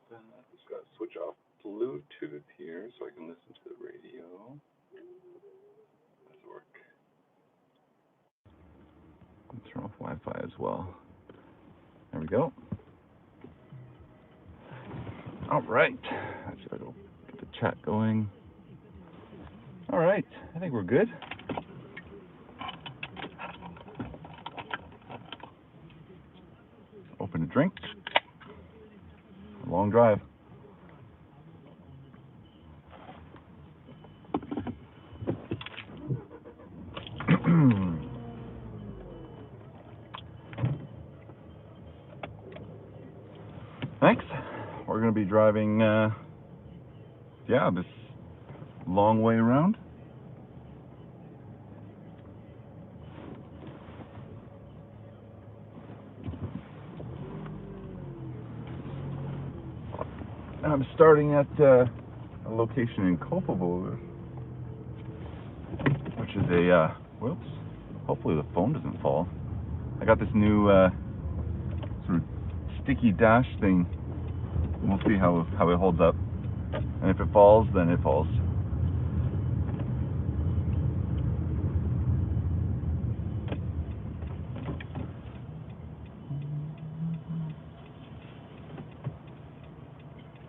Just got to switch off Bluetooth here so I can listen to the radio. Does it work? I'll turn off Wi-Fi as well. There we go. All right. Let's get the chat going. All right. I think we're good. Open a drink. A long drive. Thanks. We're going to be driving, this long way around. I'm starting at a location in Kosovo, which is a, whoops, hopefully the phone doesn't fall. I got this new sort of sticky dash thing. We'll see how it holds up. And if it falls, then it falls.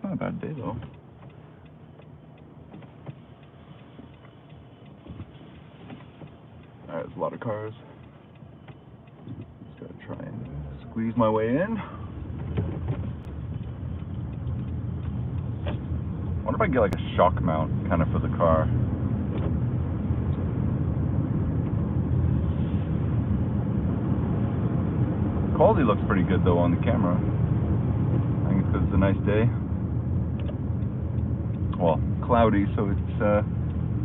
Not a bad day though. Alright, there's a lot of cars. Just gotta try and squeeze my way in. I wonder if I can get like a shock mount kind of for the car. Quality looks pretty good though on the camera. I think it's because it's a nice day. Well, cloudy, so it's a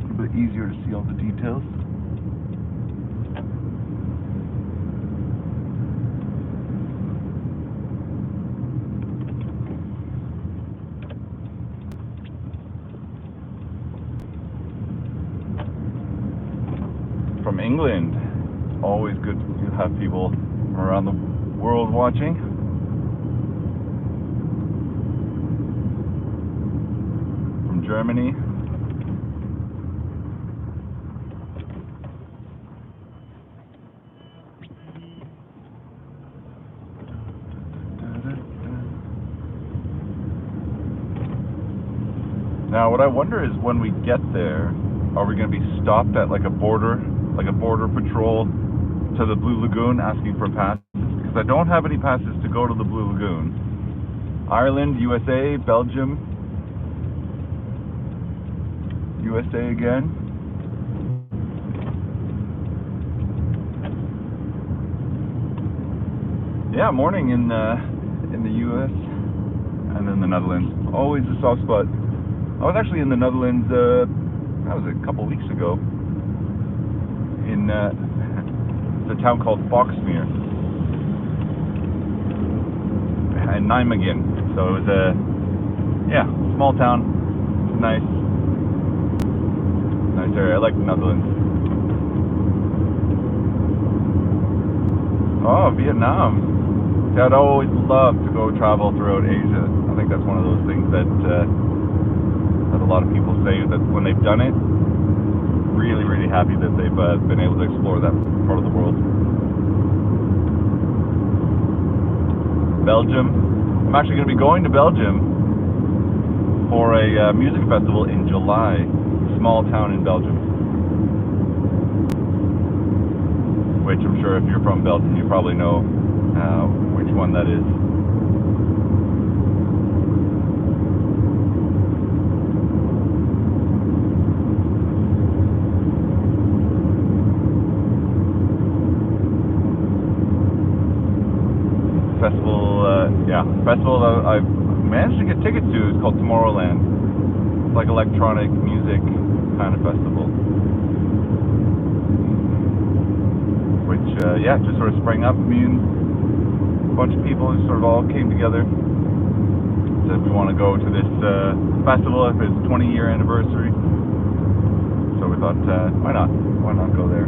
little bit easier to see all the details. From England, always good to have people from around the world watching. From Germany. Now what I wonder is when we get there, are we going to be stopped at like a border patrol to the Blue Lagoon asking for passes? Because I don't have any passes to go to the Blue Lagoon. Ireland, USA, Belgium, USA again. Yeah, morning in the US and then the Netherlands. Always a soft spot. I was actually in the Netherlands, that was a couple weeks ago, in a town called Boxmeer, in Nijmegen. So it was a, small town, nice area. I like the Netherlands. Oh, Vietnam. See, I'd always love to go travel throughout Asia. I think that's one of those things that a lot of people say that when they've done it, really, really happy that they've been able to explore that part of the world. Belgium. I'm actually going to be going to Belgium for a music festival in July. Small town in Belgium. Which I'm sure if you're from Belgium, you probably know which one that is. Festival that I've managed to get tickets to is called Tomorrowland. It's like electronic music kind of festival. Which, just sort of sprang up. Me and a bunch of people who sort of all came together. Said we want to go to this festival if it's 20-year anniversary. So we thought, why not? Why not go there?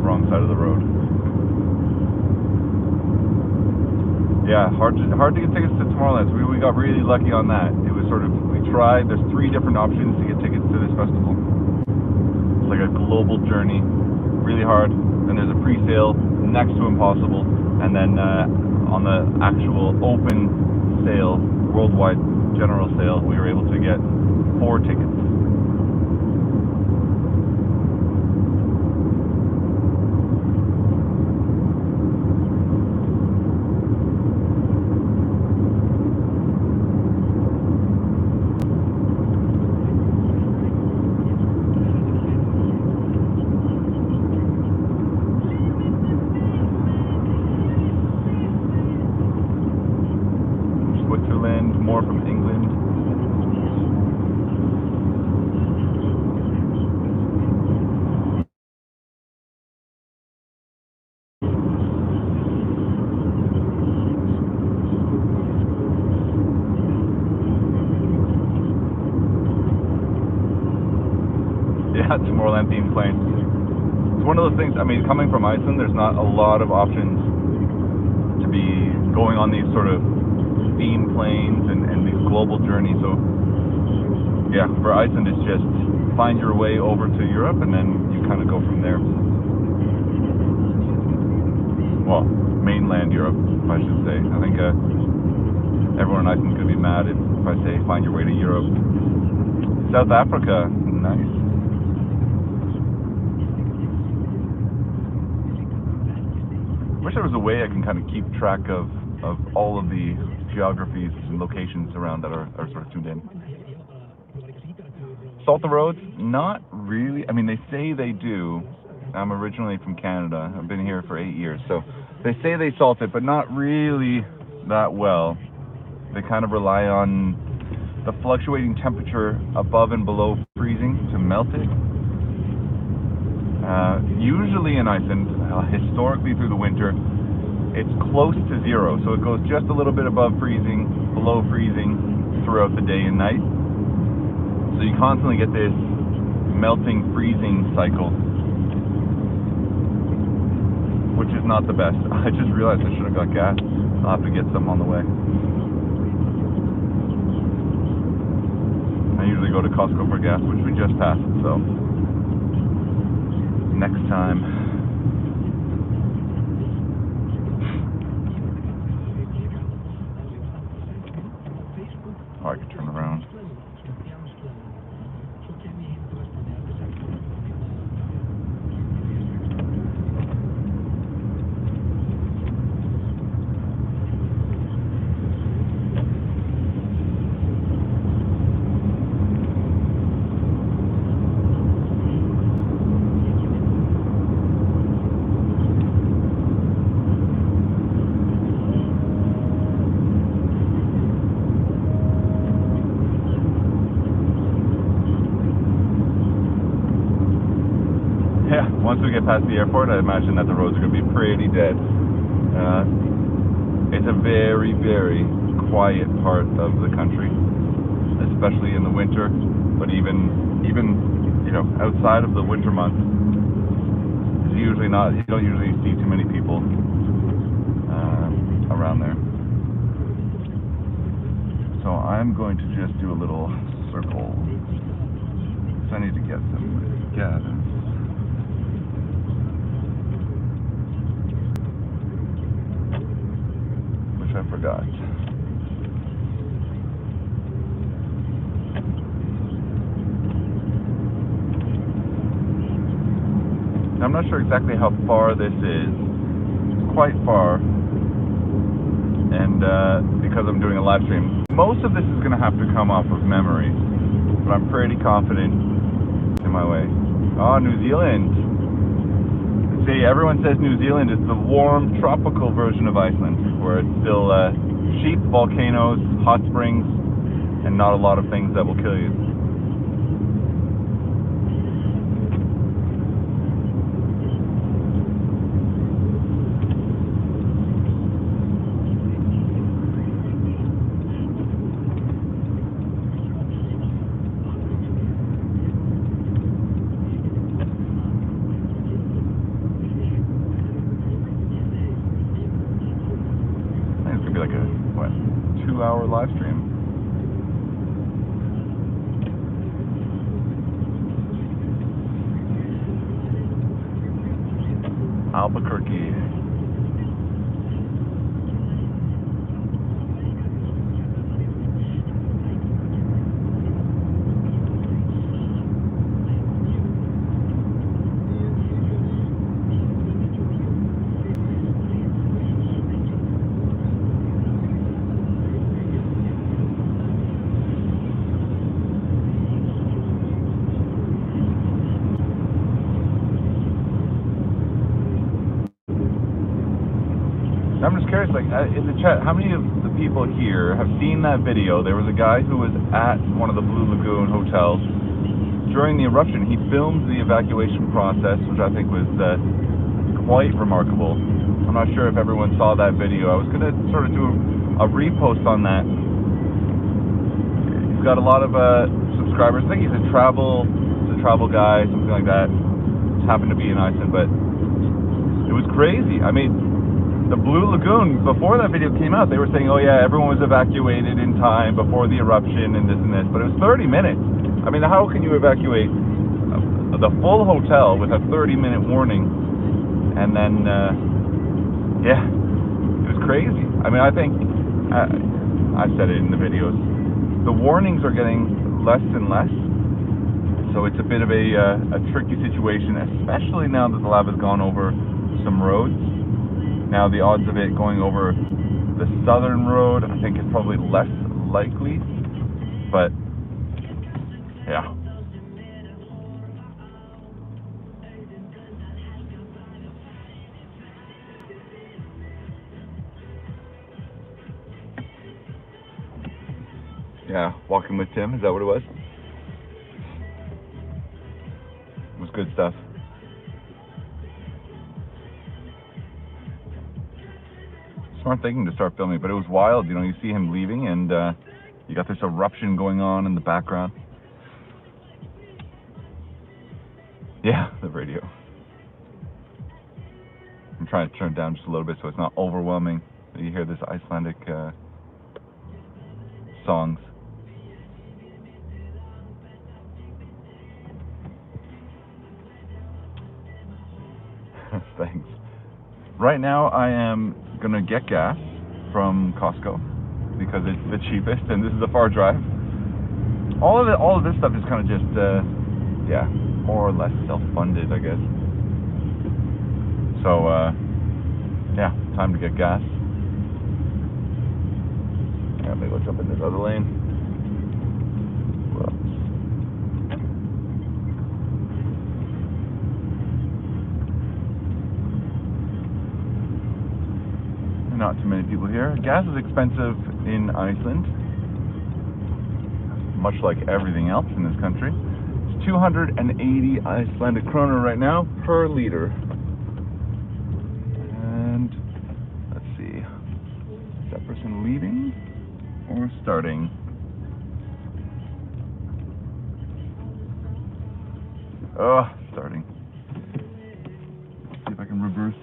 Wrong wrong side of the road. Yeah, hard to get tickets to Tomorrowland. We got really lucky on that. It was sort of, we tried, there's 3 different options to get tickets to this festival. It's like a global journey, really hard. Then there's a pre-sale, next to impossible. And then on the actual open sale, worldwide general sale, we were able to get 4 tickets. Switzerland, more from England. Yeah, Tomorrowland themed plane. It's one of those things, I mean, coming from Iceland, there's not a lot of options to be going on these sort of theme planes and these global journeys. So yeah, for Iceland it's just find your way over to Europe and then you kind of go from there. Well, mainland Europe, I should say. I think everyone in Iceland's going to be mad if I say find your way to Europe. South Africa, nice. Wish there was a way I can kind of keep track of all of the geographies and locations around that are sort of tuned in. Salt the roads? Not really. I mean, they say they do. I'm originally from Canada. I've been here for 8 years, so they say they salt it, but not really that well. They kind of rely on the fluctuating temperature above and below freezing to melt it. Usually in Iceland, historically through the winter, it's close to 0, so it goes just a little bit above freezing, below freezing throughout the day and night. So you constantly get this melting, freezing cycle, which is not the best. I just realized I should have got gas. I'll have to get some on the way. I usually go to Costco for gas, which we just passed, so next time. Oh, I can turn around. Yeah, once we get past the airport, I imagine that the roads are going to be pretty dead. It's a very, very quiet part of the country, especially in the winter. But even you know, outside of the winter months, it's usually not. You don't usually see too many people around there. So I'm going to just do a little circle. So I need to get some gas. I forgot. I'm not sure exactly how far this is. It's quite far. And because I'm doing a live stream, most of this is going to have to come off of memory. But I'm pretty confident in my way. Oh, New Zealand. See, everyone says New Zealand is the warm, tropical version of Iceland, where it's still sheep, volcanoes, hot springs, and not a lot of things that will kill you. 2-hour live stream. Albuquerque. I'm just curious, like, in the chat, how many of the people here have seen that video? There was a guy who was at one of the Blue Lagoon hotels during the eruption. He filmed the evacuation process, which I think was quite remarkable. I'm not sure if everyone saw that video. I was going to sort of do a repost on that. He's got a lot of subscribers. I think he's a travel guy, something like that. Just happened to be in Iceland, but it was crazy. I mean, the Blue Lagoon, before that video came out, they were saying, oh yeah, everyone was evacuated in time before the eruption and this and this, but it was 30 minutes. I mean, how can you evacuate the full hotel with a 30-minute warning? And then, yeah, it was crazy. I mean, I think, I've said it in the videos, the warnings are getting less and less, so it's a bit of a tricky situation, especially now that the lava has gone over some roads. Now the odds of it going over the southern road, I think, is probably less likely, but yeah. Yeah, walking with Tim, is that what it was? It was good stuff. Smart thinking to start filming, but it was wild. You know, you see him leaving, and you got this eruption going on in the background. Yeah, the radio. I'm trying to turn it down just a little bit so it's not overwhelming. You hear this Icelandic songs. Thanks. Right now, I am gonna get gas from Costco because it's the cheapest, and this is a far drive. All of this stuff is kind of just, yeah, more or less self-funded, I guess. So, yeah, time to get gas. Yeah, maybe let's jump in this other lane. Whoops. Not too many people here. Gas is expensive in Iceland, much like everything else in this country. It's 280 Icelandic kroner right now per liter. And let's see, is that person leaving or starting? Oh, starting. Let's see if I can reverse.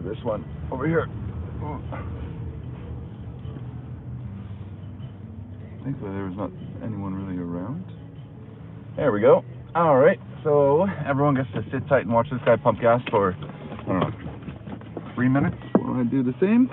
This one over here. Thankfully there was not anyone really around. There we go. Alright, so everyone gets to sit tight and watch this guy pump gas for, I don't know, 3 minutes while I do the same.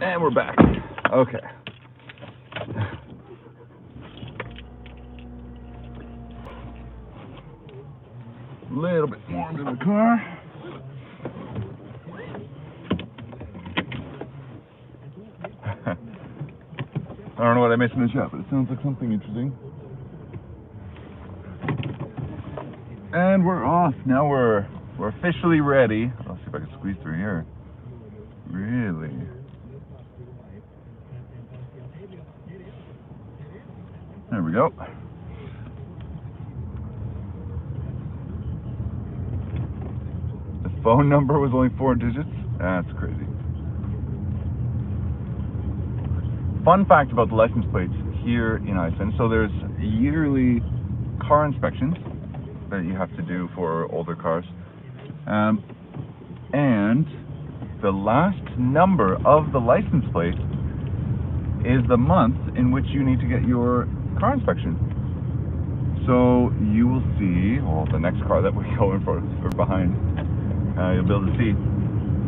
And we're back. Okay. A little bit warm in the car. I don't know what I missed in the shot, but it sounds like something interesting. And we're off. Now we're officially ready. I'll see if I can squeeze through here. Really? There we go. The phone number was only 4 digits? That's crazy. Fun fact about the license plates here in Iceland. So there's yearly car inspections that you have to do for older cars. And the last number of the license plate is the month in which you need to get your car inspection. So you will see, well, the next car that we're going for behind, you'll be able to see,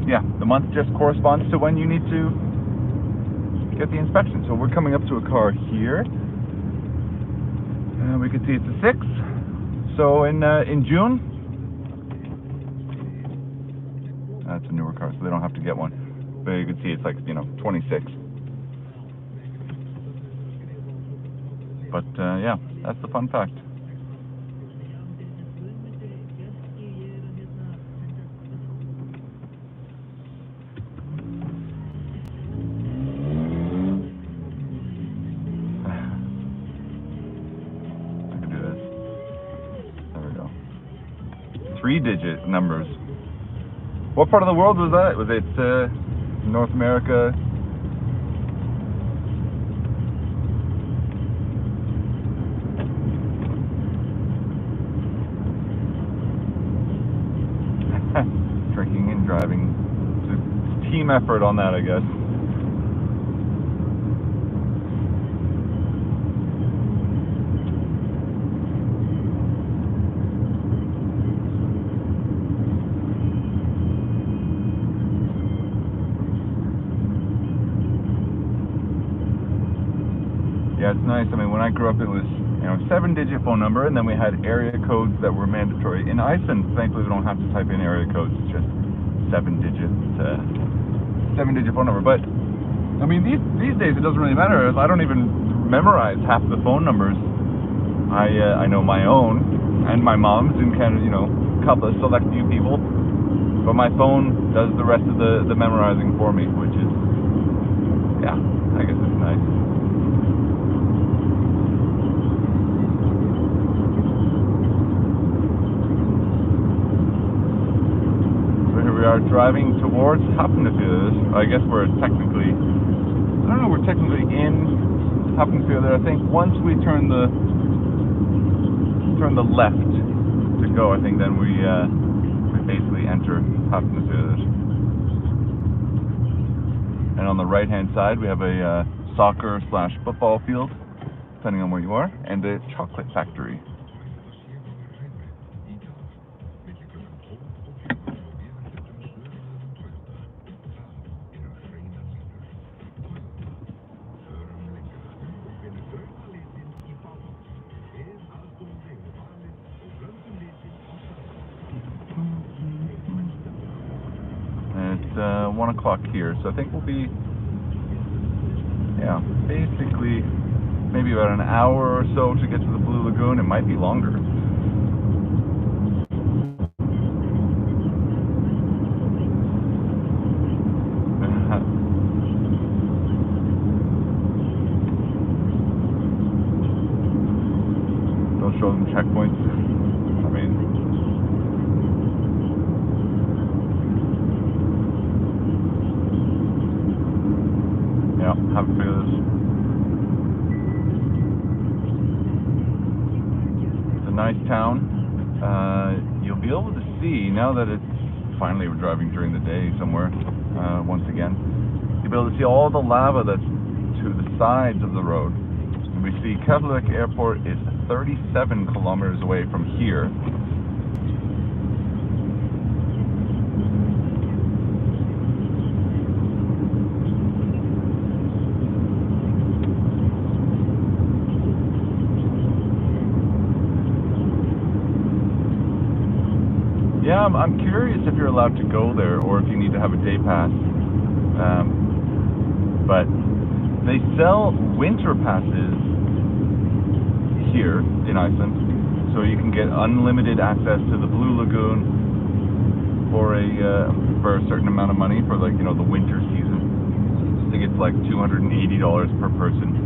yeah, the month just corresponds to when you need to get the inspection. So we're coming up to a car here, and we can see it's a 6. So in June, that's a newer car, so they don't have to get one. But you can see it's like, 26. But yeah, that's the fun fact. I can do this. There we go. 3-digit numbers. What part of the world was that? Was it North America? Drinking and driving. It's a team effort on that, I guess. Yeah, it's nice. I mean, when I grew up, it was 7-digit phone number, and then we had area codes that were mandatory. In Iceland, thankfully, we don't have to type in area codes. It's just 7-digit phone number. But I mean, these days it doesn't really matter. I don't even memorize half the phone numbers. I know my own and my mom's and kind of a couple of select few people. But my phone does the rest of the memorizing for me, which is, yeah, I guess it's nice. We are driving towards Hafnarfjörður. I guess we're technically, we're technically in Hafnarfjörður. I think once we turn the left to go, I think then we basically enter Hafnarfjörður. And on the right hand side we have a soccer/football field, depending on where you are, and a chocolate factory. It's 1 o'clock here, so I think we'll be, basically maybe about an hour or so to get to the Blue Lagoon. It might be longer. Don't show them checkpoints. I mean, yeah, have a feel this. It's a nice town. You'll be able to see, now that it's finally we're driving during the day somewhere, once again, you'll be able to see all the lava that's to the sides of the road. And we see Keflavik Airport is 37 kilometers away from here. Yeah, I'm curious if you're allowed to go there or if you need to have a day pass. But they sell winter passes here in Iceland, so you can get unlimited access to the Blue Lagoon for a certain amount of money for, like, you know, the winter season. I think it's like $280 per person.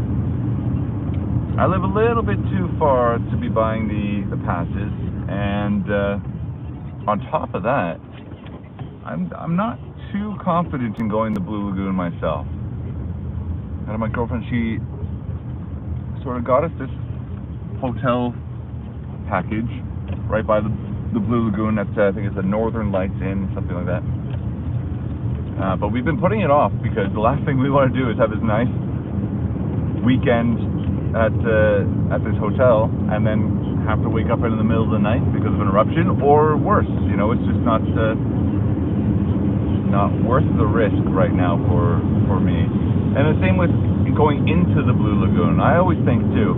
I live a little bit too far to be buying the passes, and on top of that, I'm not too confident in going to Blue Lagoon myself. And my girlfriend, she sort of got us this hotel package right by the Blue Lagoon. That's I think it's the Northern Lights Inn, something like that. But we've been putting it off because the last thing we want to do is have this nice weekend at this hotel and then have to wake up in the middle of the night because of an eruption, or worse. You know, it's just not worth the risk right now for me. And the same with going into the Blue Lagoon. I always think too,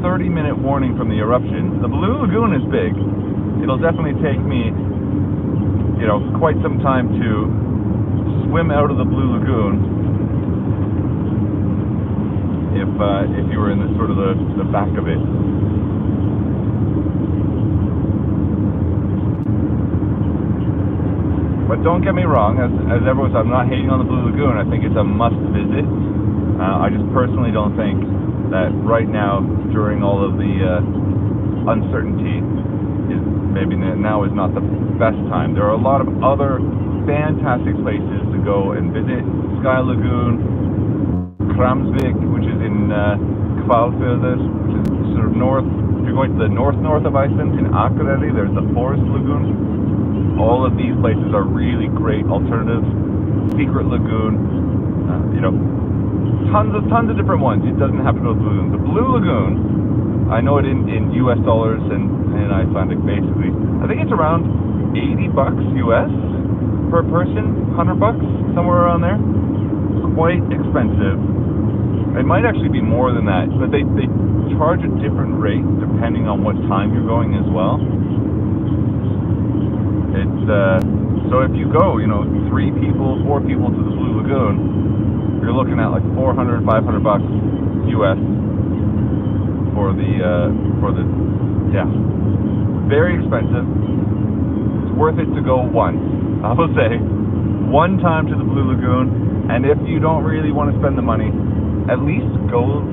30-minute warning from the eruption. The Blue Lagoon is big. It'll definitely take me, you know, quite some time to swim out of the Blue Lagoon if you were in the sort of the back of it. But don't get me wrong, as everyone said, I'm not hating on the Blue Lagoon. I think it's a must visit. I just personally don't think that right now, during all of the uncertainty, maybe now is not the best time. There are a lot of other fantastic places to go and visit. Sky Lagoon, Kramsvik, which is in Kvalfjörður, which is sort of north. If you're going to the north of Iceland, in Akureyri, there's the Forest Lagoon. All of these places are really great alternatives. Secret Lagoon, you know, tons of different ones. It doesn't have to go to the Blue Lagoon. The Blue Lagoon, I know it in US dollars and Icelandic basically. I think it's around $80 US per person, $100, somewhere around there. Quite expensive. It might actually be more than that, but they charge a different rate depending on what time you're going as well. It's so if you go, you know, 3 people, 4 people to the Blue Lagoon, you're looking at like $400, $500 US for the yeah, very expensive. It's worth it to go once. I will say, one time to the Blue Lagoon, and if you don't really want to spend the money, at least go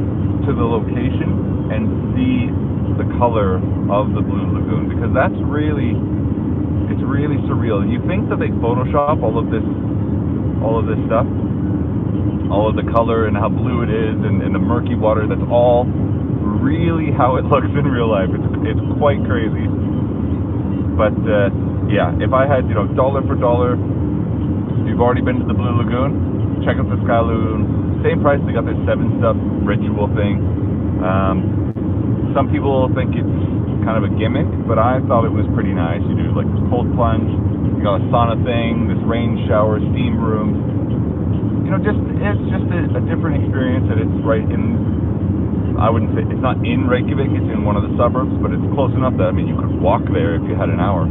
to the location and see the color of the Blue Lagoon, because that's really, it's really surreal. You think that they Photoshop all of this stuff, all of the color and how blue it is, and the murky water. That's all really how it looks in real life. It's quite crazy. But yeah, if I had, you know, dollar for dollar, you've already been to the Blue Lagoon, check out the Sky Lagoon. Same price. They got this 7-step ritual thing. Some people think it's kind of a gimmick, but I thought it was pretty nice. You do like this cold plunge, you got a sauna thing, this rain shower, steam room. You know, it's just a different experience, and it's right in, I wouldn't say, it's not in Reykjavik, it's in one of the suburbs, but it's close enough that, I mean, you could walk there if you had an hour.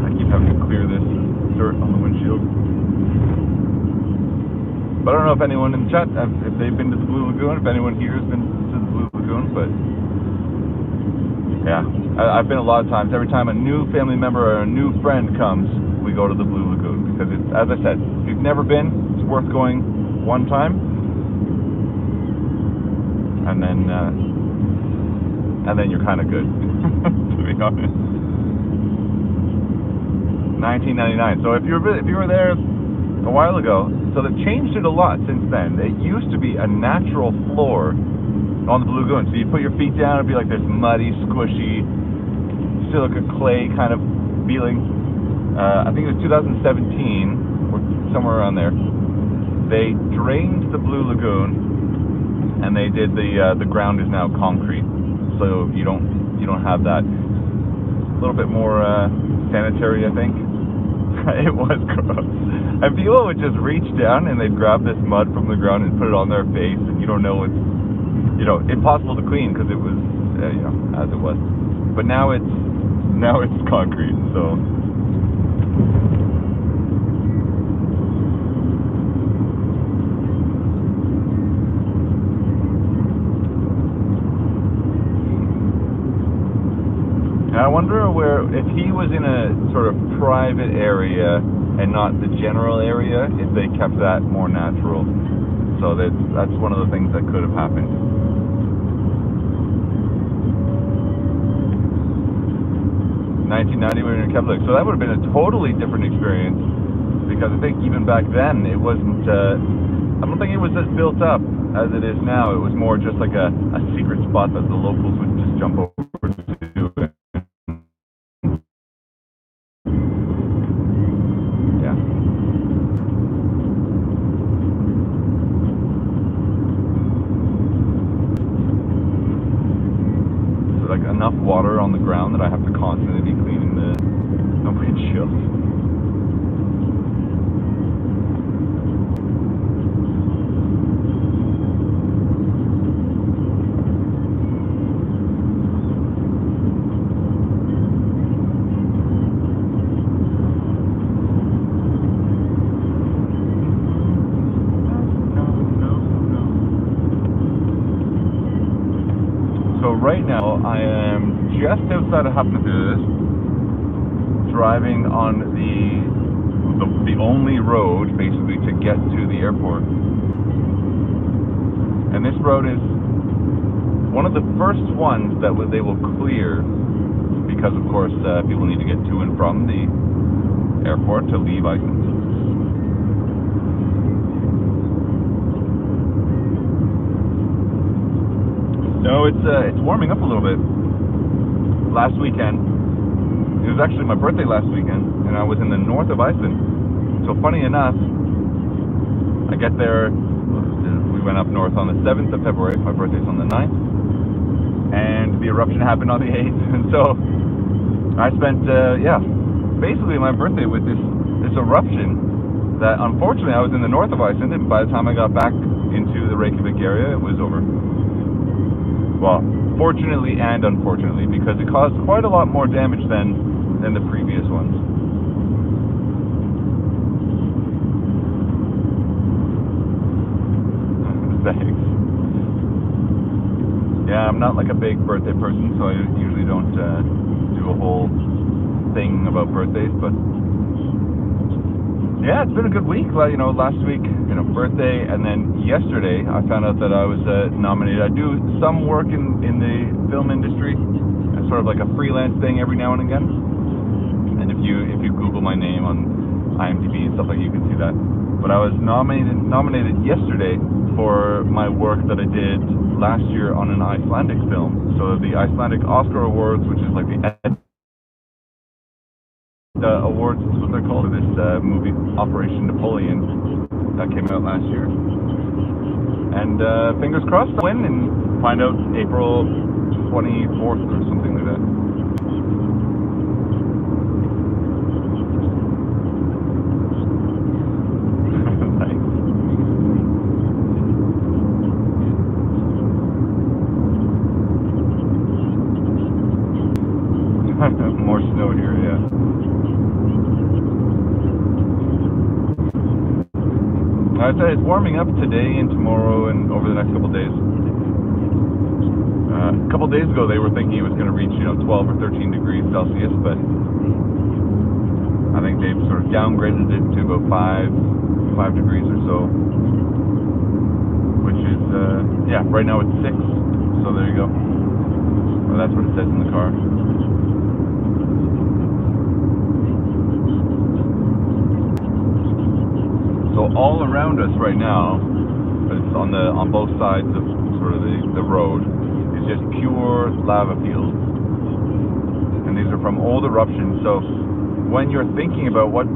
I keep having to clear this dirt on the windshield. But I don't know if anyone in the chat, if they've been to the Blue Lagoon, if anyone here has been to the Blue Lagoon, but yeah, I've been a lot of times. Every time a new family member or a new friend comes, we go to the Blue Lagoon, because it's, as I said, if you've never been, it's worth going one time, and then you're kind of good, to be honest. $19.99. So if you were there a while ago, so they've changed it a lot since then. It used to be a natural floor on the Blue Lagoon. So you put your feet down, it'd be like this muddy, squishy, silica clay kind of feeling. I think it was 2017, or somewhere around there. They drained the Blue Lagoon, and they did the ground is now concrete, so you don't have that. A little bit more sanitary, I think. It was gross. And people would just reach down and they'd grab this mud from the ground and put it on their face, and you don't know, it's, you know, impossible to clean because it was, you know, as it was. But now it's now it's concrete, so. I wonder if he was in a sort of private area and not the general area, if they kept that more natural. So that's one of the things that could have happened. 1990 when we were in Keflavik, so that would have been a totally different experience, because I think even back then it wasn't, I don't think it was as built up as it is now. It was more just like a secret spot that the locals would just jump over to. Yeah. So like enough water on the ground that I have to constantly be cleaning the windshield. So right now I am just outside of Hafnarfjord, driving on the only road basically to get to the airport. And this road is one of the first ones that they will clear, because of course people need to get to and from the airport to leave Iceland. No, it's warming up a little bit. Last weekend, it was actually my birthday last weekend, and I was in the north of Iceland. So funny enough, I get there, we went up north on the 7th of February, my birthday's on the 9th, and the eruption happened on the 8th, and so I spent, basically my birthday with this eruption that unfortunately I was in the north of Iceland, and by the time I got back into the Reykjavik area, it was over. Well, fortunately and unfortunately, because it caused quite a lot more damage than the previous ones. Thanks. Yeah, I'm not like a big birthday person, so I usually don't do a whole thing about birthdays, but yeah, it's been a good week. You know, last week, birthday, and then yesterday I found out that I was nominated. I do some work in the film industry, sort of like a freelance thing every now and again. And if you Google my name on IMDb and stuff like that, you can see that. But I was nominated yesterday for my work that I did last year on an Icelandic film. So the Icelandic Oscar Awards, which is like the awards, is what they're called, for this movie Operation Napoleon that came out last year. And fingers crossed I'll win and find out April 24th or something like that. More snow here, yeah. I'd say it's warming up today and tomorrow and over the next couple of days. A couple of days ago they were thinking it was going to reach 12 or 13 degrees Celsius, but I think they've sort of downgraded it to about 5 degrees or so, which is right now it's 6, so there you go. Well, that's what it says in the car. So all around us right now, it's on both sides of sort of the road, is just pure lava fields, and these are from old eruptions. So when you're thinking about what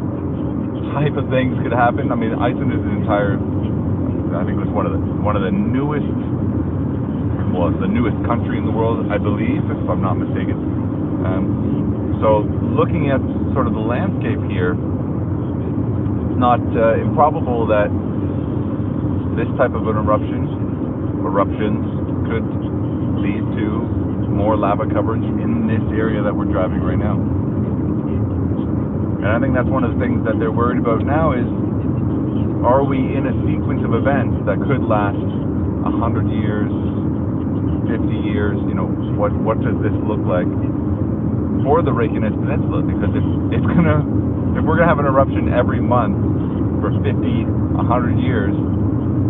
type of things could happen, I mean, Iceland is an entire, I think it was one of the newest, well, it's the newest country in the world, I believe, if I'm not mistaken. So looking at sort of the landscape here, it's not improbable that this type of an eruptions could lead to more lava coverage in this area that we're driving right now. And I think that's one of the things that they're worried about now is, are we in a sequence of events that could last 100 years, 50 years, you know, what does this look like for the Reykjanes Peninsula? Because if we're gonna have an eruption every month for 50, 100 years,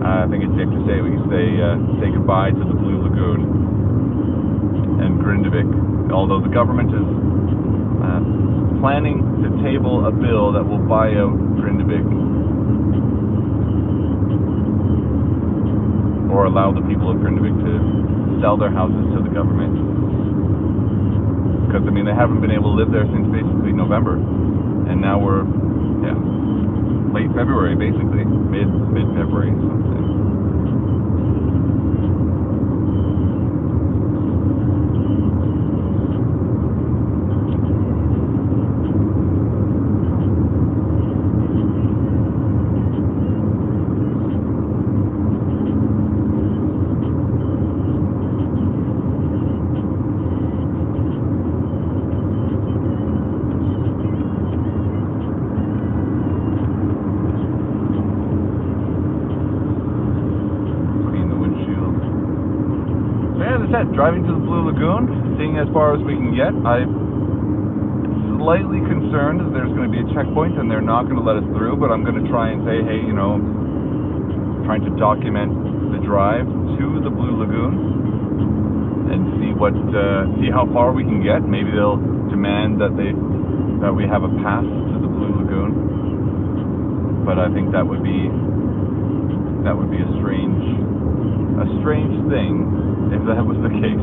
I think it's safe to say we can say goodbye to the Blue Lagoon and Grindavik. Although the government is planning to table a bill that will buy out Grindavik, or allow the people of Grindavik to sell their houses to the government. Because, I mean, they haven't been able to live there since basically November. And now we're, yeah, late February, basically. Mid-February, something. Driving to the Blue Lagoon, seeing as far as we can get. I'm slightly concerned that there's going to be a checkpoint and they're not going to let us through, but I'm going to try and say, hey, you know, trying to document the drive to the Blue Lagoon and see how far we can get. Maybe they'll demand that we have a pass to the Blue Lagoon, but I think that would be a strange thing if that was the case.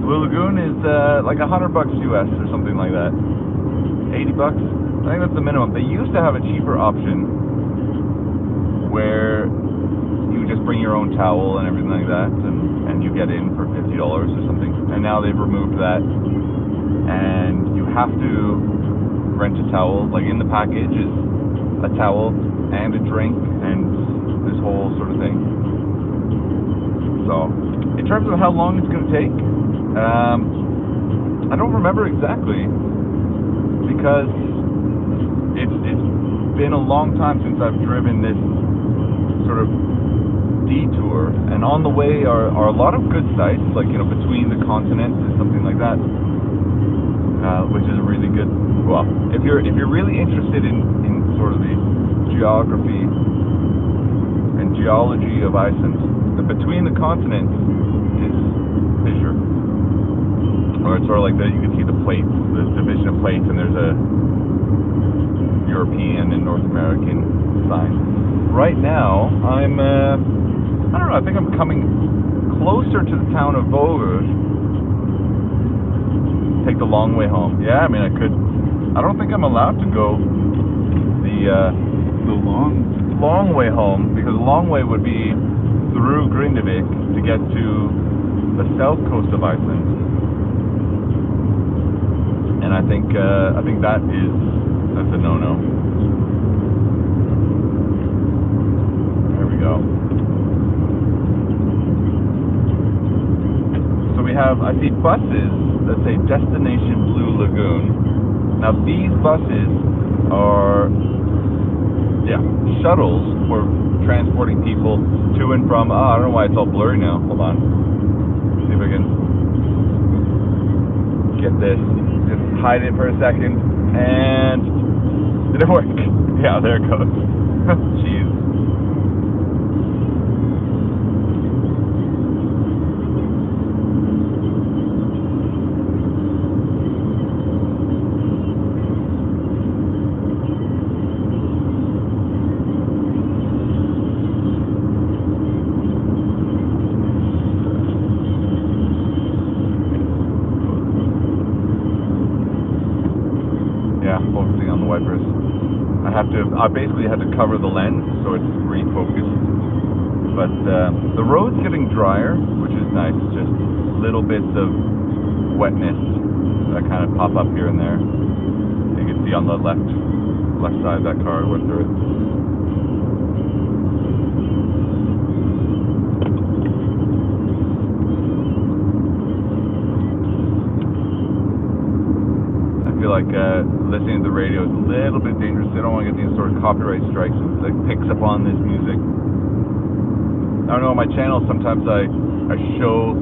Blue Lagoon is like $100 US or something like that. $80. I think that's the minimum. They used to have a cheaper option where you just bring your own towel and everything like that, and you get in for $50 or something. And now they've removed that, and you have to rent a towel. Like, in the package is a towel and a drink and this whole sort of thing. So, in terms of how long it's going to take, I don't remember exactly, because it's been a long time since I've driven this sort of detour, and on the way are a lot of good sites, like, you know, between the continents and something like that, which is a really good. Well, if you're really interested in sort of the geography and geology of Iceland, the between the continents is fissure, or it's sort of like you can see the plates, the division of plates, and there's a European and North American sign. Right now, I don't know. I think I'm coming closer to the town of Vågur. Take the long way home. Yeah, I mean, I could. I don't think I'm allowed to go the long way home, because the long way would be through Grindavik to get to the south coast of Iceland, and I think that's a no-no. There we go. So I see buses that say Destination Blue Lagoon. Now, these buses are, shuttles for transporting people to and from, I don't know why it's all blurry now. Hold on. See if I can get this. Just hide it for a second. And did it work? Yeah, there it goes. Jeez. Focusing on the wipers. I basically had to cover the lens so it's refocused. But the road's getting drier, which is nice. Just little bits of wetness that kind of pop up here and there. You can see on the left side of that car went through it. I feel like listening to the radio is a little bit dangerous. I don't want to get these sort of copyright strikes that picks up on this music. I don't know, on my channel sometimes I show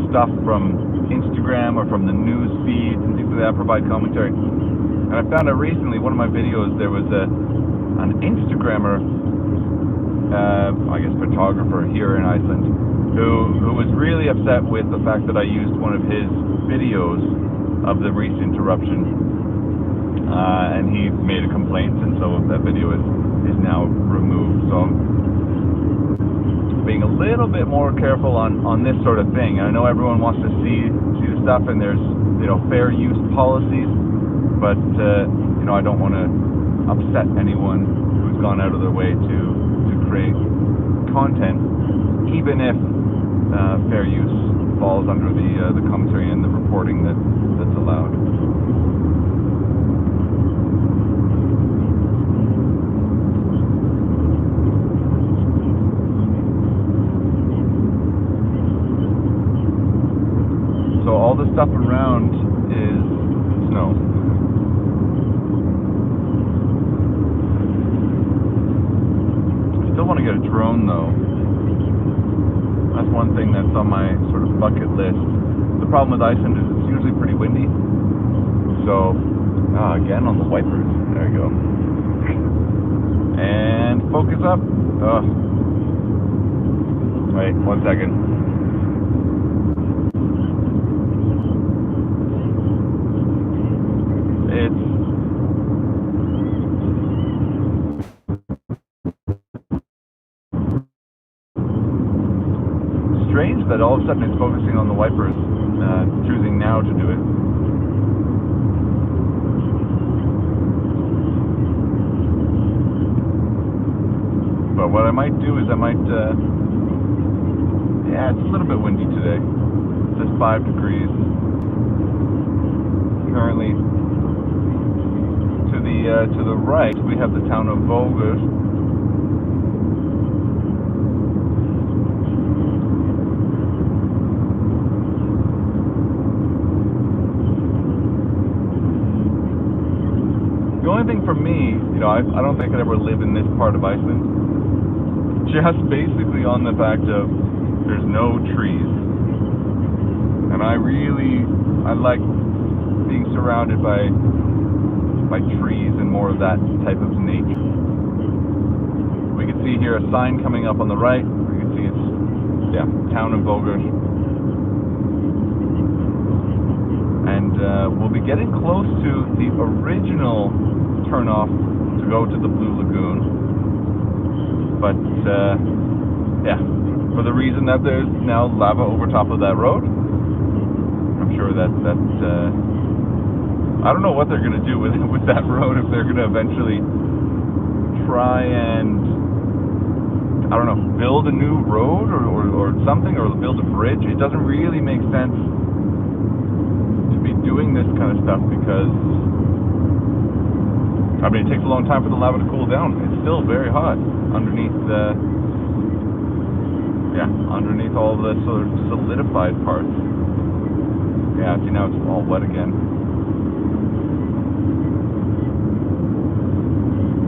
stuff from Instagram or from the news feeds and things like that, provide commentary. And I found out recently, one of my videos, there was an Instagrammer, I guess photographer here in Iceland, who was really upset with the fact that I used one of his videos of the recent eruption. And he made a complaint, and so that video is now removed. So I'm being a little bit more careful on this sort of thing. I know everyone wants to see the stuff, and there's, you know, fair use policies, but you know, I don't want to upset anyone who's gone out of their way to create content, even if fair use falls under the commentary and the reporting that's allowed. So all the stuff around is snow. I still want to get a drone though. That's one thing that's on my sort of bucket list. The problem with Iceland is it's usually pretty windy. So, again on the wipers. There you go. And focus up. Wait, 1 second. Strange that all of a sudden it's focusing on the wipers, choosing now to do it. But what I might do is yeah, it's a little bit windy today. It's just 5 degrees. Currently, to the right, we have the town of Vågur. The only thing for me, you know, I don't think I could ever live in this part of Iceland, just basically on the fact of there's no trees. And I like being surrounded by trees and more of that type of nature. We can see here a sign coming up on the right. We can see it's, yeah, town of Vågur. And we'll be getting close to the original turnoff to go to the Blue Lagoon. But, yeah, for the reason that there's now lava over top of that road, I'm sure that I don't know what they're going to do with that road, if they're going to eventually try and, I don't know, build a new road or something, or build a bridge. It doesn't really make sense to be doing this kind of stuff because, I mean, it takes a long time for the lava to cool down. It's still very hot underneath underneath all the sort of solidified parts. Yeah, see, now it's all wet again.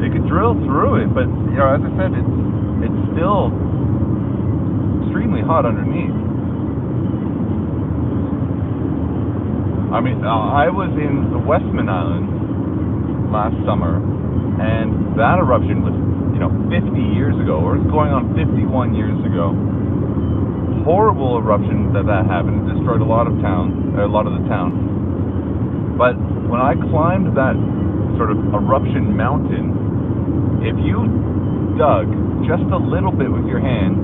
You could drill through it, but, you know, as I said, it's still extremely hot underneath. I mean, I was in the Westman Islands last summer, and that eruption was, you know, 50 years ago, or it's going on 51 years ago. Horrible eruption that happened. It destroyed a lot of the town. But when I climbed that sort of eruption mountain, if you dug just a little bit with your hands,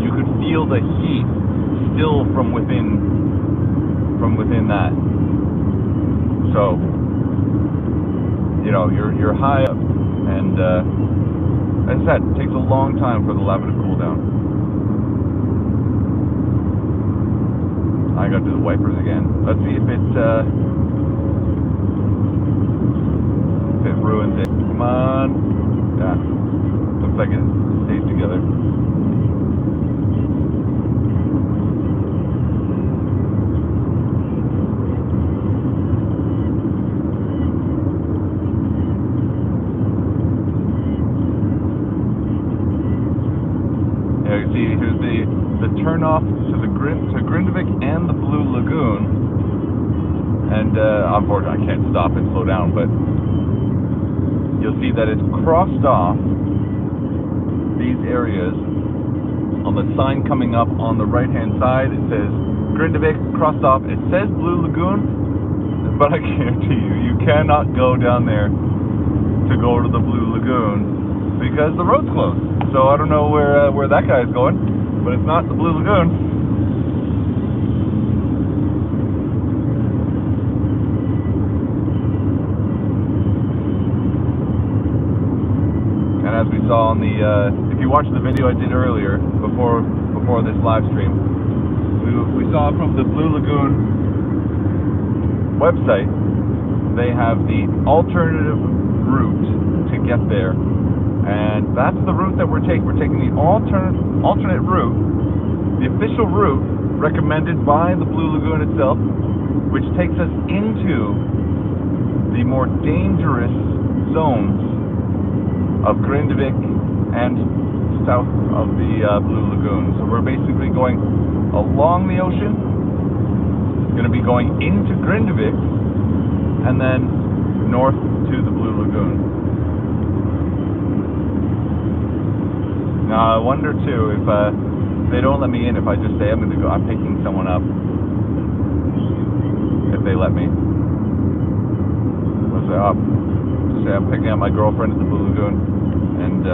you could feel the heat still from within that. So, you know, you're high up, and as I said, it takes a long time for the lava to cool down. I gotta do the wipers again. Let's see if it if it ruins it. Come on. Yeah. Looks like it stays together. Yeah, you see here's the turnoff to Grindavik and the Blue Lagoon. And unfortunately I can't stop and slow down, but you'll see that it's crossed off these areas on the sign coming up on the right hand side. It says Grindavik crossed off. It says Blue Lagoon, but I guarantee you cannot go down there to go to the Blue Lagoon because the road's closed. So I don't know where that guy's going, but it's not the Blue Lagoon. As we saw on the, if you watched the video I did earlier, before this live stream, we saw from the Blue Lagoon website, they have the alternative route to get there, and that's the route that we're taking. We're taking the alternate route, the official route recommended by the Blue Lagoon itself, which takes us into the more dangerous zones of Grindavik and south of the Blue Lagoon. So we're basically going along the ocean, going to be going into Grindavik, and then north to the Blue Lagoon. Now I wonder too if they don't let me in, if I just say I'm picking someone up, if they let me. I'll say, say I'm picking up my girlfriend at the Blue Lagoon, and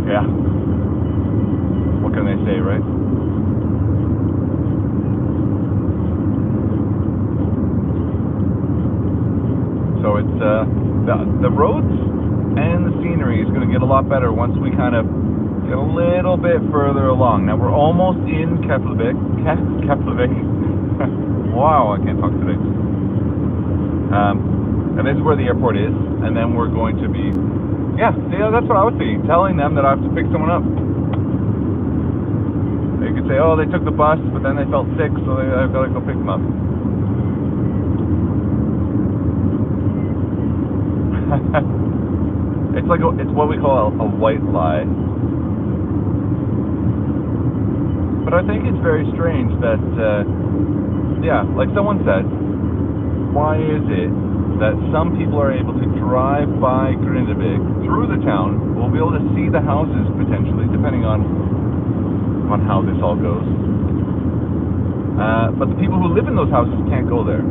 yeah, what can they say, right? So it's the roads and the scenery is going to get a lot better once we kind of get a little bit further along. Now we're almost in Keflavik. Wow, I can't talk today. And this is where the airport is, and then we're going to be, yeah, that's what I was thinking, telling them that I have to pick someone up. They could say, oh, they took the bus, but then they felt sick, so I've got to go pick them up. It's what we call a white lie. But I think it's very strange that, yeah, like someone said, why is it that some people are able to drive by Grindavik through the town, will be able to see the houses potentially, depending on how this all goes. But the people who live in those houses can't go there.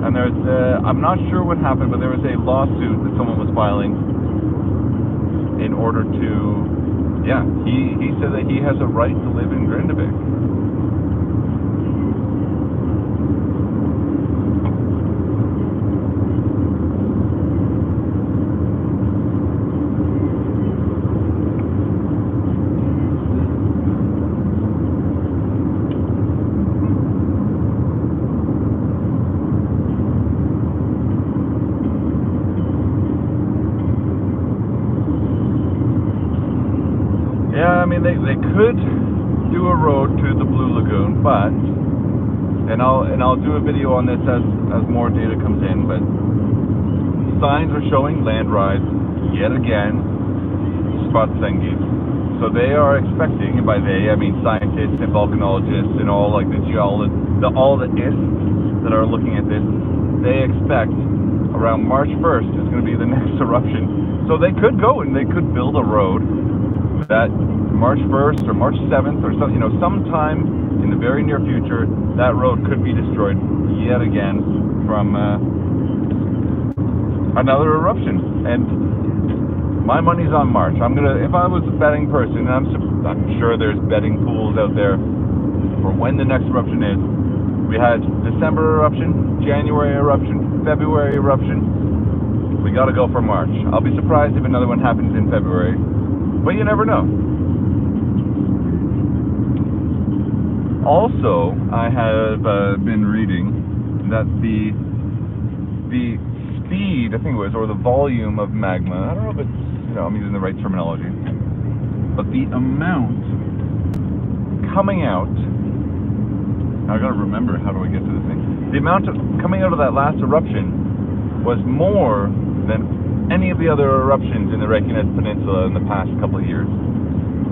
And there's, I'm not sure what happened, but there was a lawsuit that someone was filing in order to, yeah, he said that he has a right to live in Grindavik. Yeah, I mean they could do a road to the Blue Lagoon, but and I'll do a video on this as more data comes in, but signs are showing land rides yet again, Spotsengi. So they are expecting, and by they I mean scientists and volcanologists and all like the geologists, all the ists that are looking at this, they expect around March 1st is going to be the next eruption. So they could go and they could build a road that March 1st or March 7th or some, sometime in the very near future, that road could be destroyed yet again from another eruption. And my money's on March. If I was a betting person, and I'm sure there's betting pools out there for when the next eruption is. We had December eruption, January eruption, February eruption. We got to go for March. I'll be surprised if another one happens in February. But you never know. Also, I have been reading that the speed, I think it was, or the volume of magma, I don't know if it's, I'm using the right terminology, but the amount coming out, I gotta remember, how do I get to this thing? The amount of coming out of that last eruption was more than any of the other eruptions in the Reykjanes Peninsula in the past couple of years.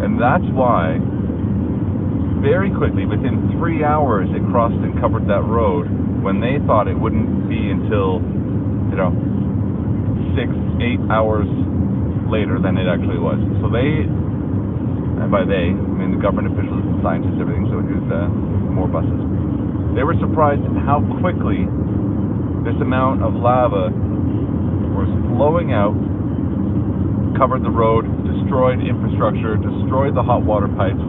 And that's why, very quickly, within 3 hours, it crossed and covered that road when they thought it wouldn't be until, 6-8 hours later than it actually was. So they, and by they, I mean the government officials and scientists, everything, so here's more buses. They were surprised at how quickly this amount of lava was flowing out, covered the road, destroyed infrastructure, destroyed the hot water pipes.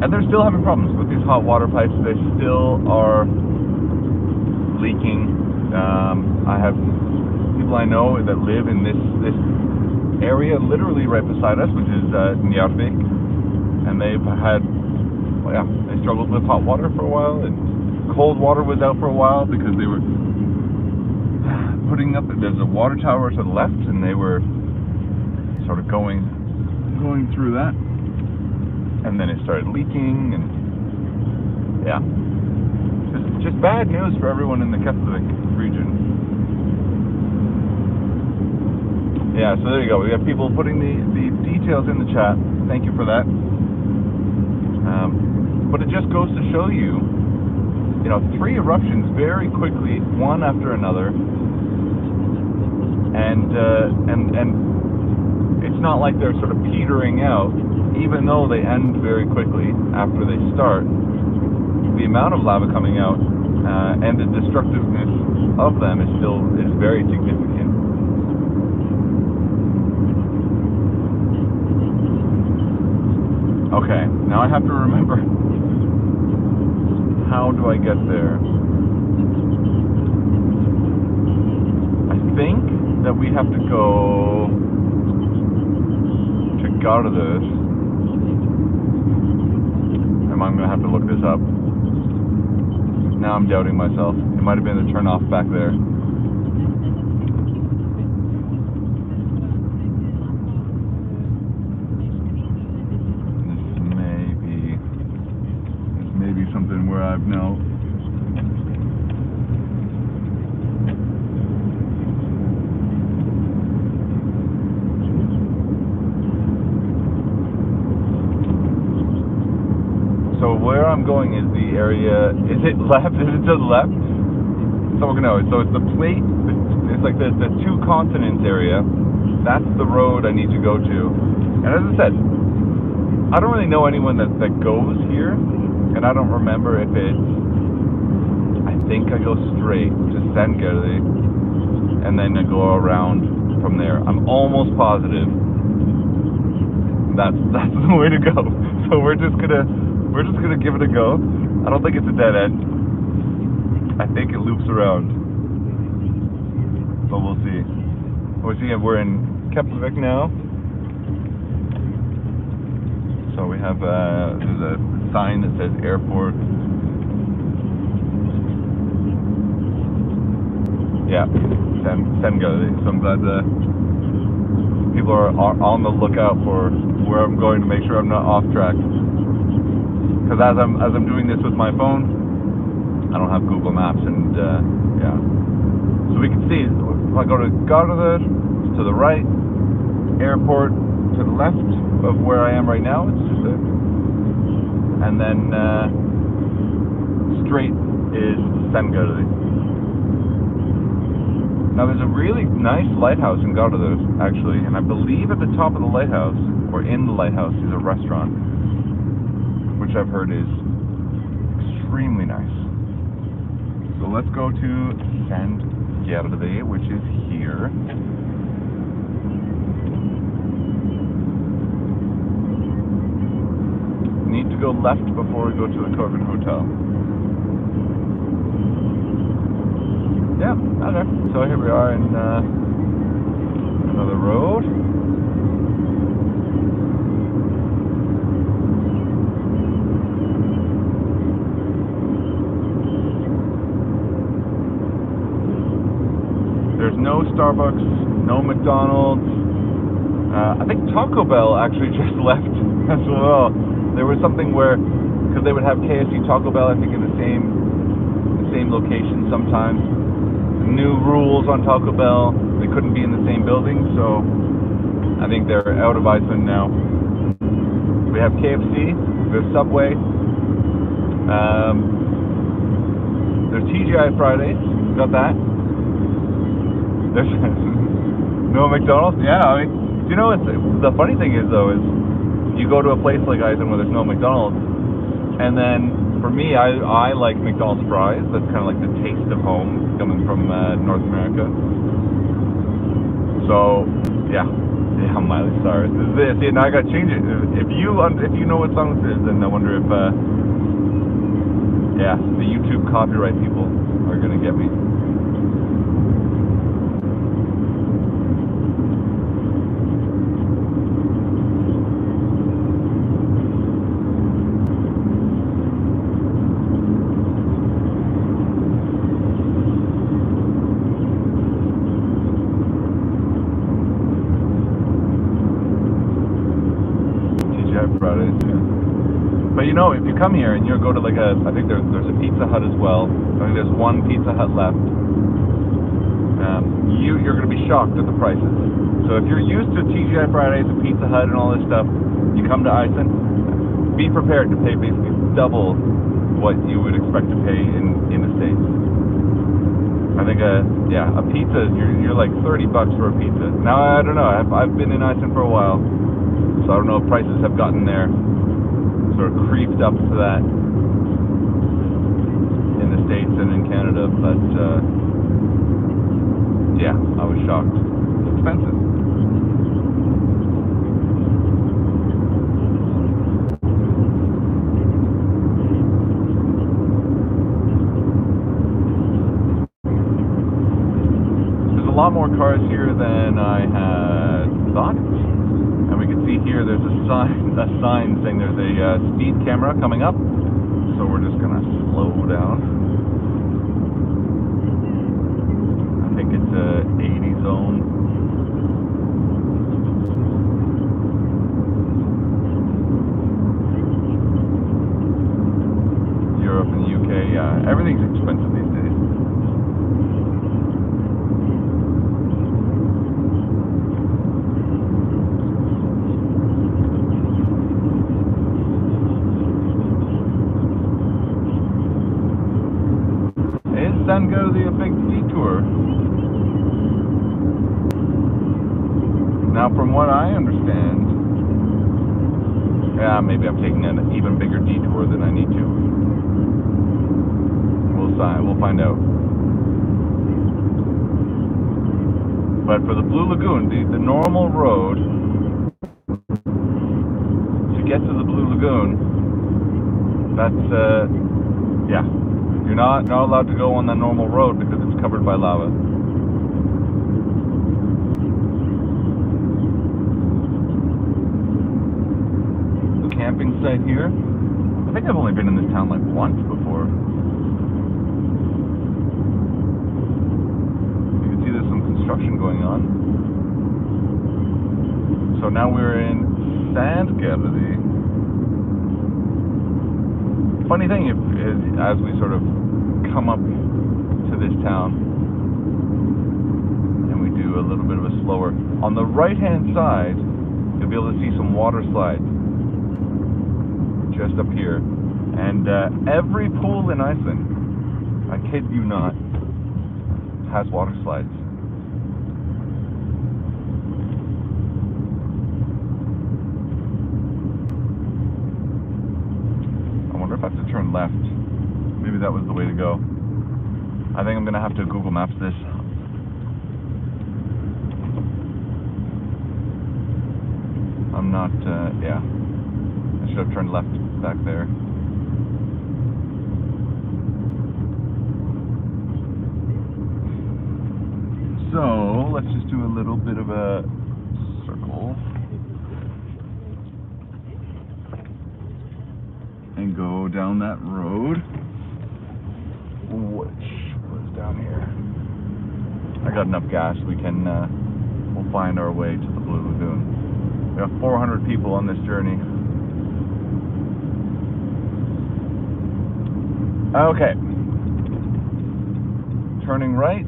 And they're still having problems with these hot water pipes. They still are leaking. I have people I know that live in this area, literally right beside us, which is Njarðvík, and they've had, they struggled with hot water for a while, and cold water was out for a while because they were putting up. There's a water tower to the left, and they were sort of going through that. And then it started leaking, and just bad news for everyone in the Keflavik region. Yeah, so there you go. We have people putting the details in the chat. Thank you for that. But it just goes to show you, 3 eruptions very quickly, one after another, and it's not like they're sort of petering out. Even though they end very quickly after they start, the amount of lava coming out and the destructiveness of them is very significant. Okay, now I have to remember, how do I get there? I think that we have to go to Garður. I'm going to have to look this up. Now I'm doubting myself. It might have been the turn off back there. This may be something where I've now where I'm going is the area. Is it left? Is it just left? Someone can know. So it's the plate. It's like the 2 continents area. That's the road I need to go to. And as I said, I don't really know anyone that goes here, and I don't remember if it's. I think I go straight to Sandgerði, and then I go around from there. I'm almost positive that's the way to go. So we're just gonna give it a go. I don't think it's a dead end. I think it loops around. So we'll see. We're in Keflavik now. So we have there's a sign that says airport. Yeah, Sandgerði. So I'm glad people are on the lookout for where I'm going to make sure I'm not off track. Because as I'm doing this with my phone, I don't have Google Maps, and so we can see. If I go to Garður, to the right, airport to the left of where I am right now, it's just and then straight is Sandgerði. Now there's a really nice lighthouse in Garður, actually, and I believe at the top of the lighthouse, or in the lighthouse, is a restaurant, which I've heard is extremely nice. So let's go to Sandgerði, which is here. Need to go left before we go to the Corvin Hotel. Yeah, okay. So here we are in another road. no Starbucks, no McDonald's. I think Taco Bell actually just left as well. There was something where, because they would have KFC, Taco Bell, I think in the same location sometimes. New rules on Taco Bell. They couldn't be in the same building, so I think they're out of Iceland now. We have KFC, we have Subway. There's TGI Fridays, got that. There's no McDonald's. Yeah, I mean, you know, the funny thing is though, is you go to a place like Iceland where there's no McDonald's, and then for me, I like McDonald's fries. That's kind of like the taste of home coming from North America. So yeah, Miley Cyrus is this. See, now I got to change it. If you know what song this is, then I wonder if yeah, the YouTube copyright people are gonna get me. Fridays, yeah. But you know, if you come here and you go to like I think there's a Pizza Hut as well. I think there's one Pizza Hut left. You're going to be shocked at the prices. So if you're used to TGI Fridays and Pizza Hut and all this stuff, you come to Iceland, be prepared to pay basically double what you would expect to pay in the States. I think yeah, a pizza, you're like $30 for a pizza. Now I don't know. I've been in Iceland for a while. So I don't know if prices have gotten there, sort of creeped up to that in the States and in Canada, but yeah, I was shocked. It's expensive. There's a lot more cars here than I had thought. And we can see here there's a sign saying there's a speed camera coming up. So we're just gonna slow down. I think it's a 80 zone. Europe and the UK, yeah, everything's expensive these days. Then go to a big detour. Now, from what I understand, yeah, maybe I'm taking an even bigger detour than I need to. We'll find out. But for the Blue Lagoon, the normal road to get to the Blue Lagoon, that's yeah. You're not allowed to go on the normal road because it's covered by lava. The camping site here. I think I've only been in this town like once before. You can see there's some construction going on. So now we're in Sandgerði. Funny thing is, as we sort of come up to this town and we do a little bit of a slower, on the right hand side you'll be able to see some water slides just up here, and every pool in Iceland, I kid you not, has water slides. I have to turn left. Maybe that was the way to go. I think I'm gonna have to Google Maps this. I'm not, yeah. I should have turned left back there. So, let's just do a little bit of a circle. And go down that road, which was down here. I got enough gas. We'll find our way to the Blue Lagoon. We have 400 people on this journey. Okay. Turning right.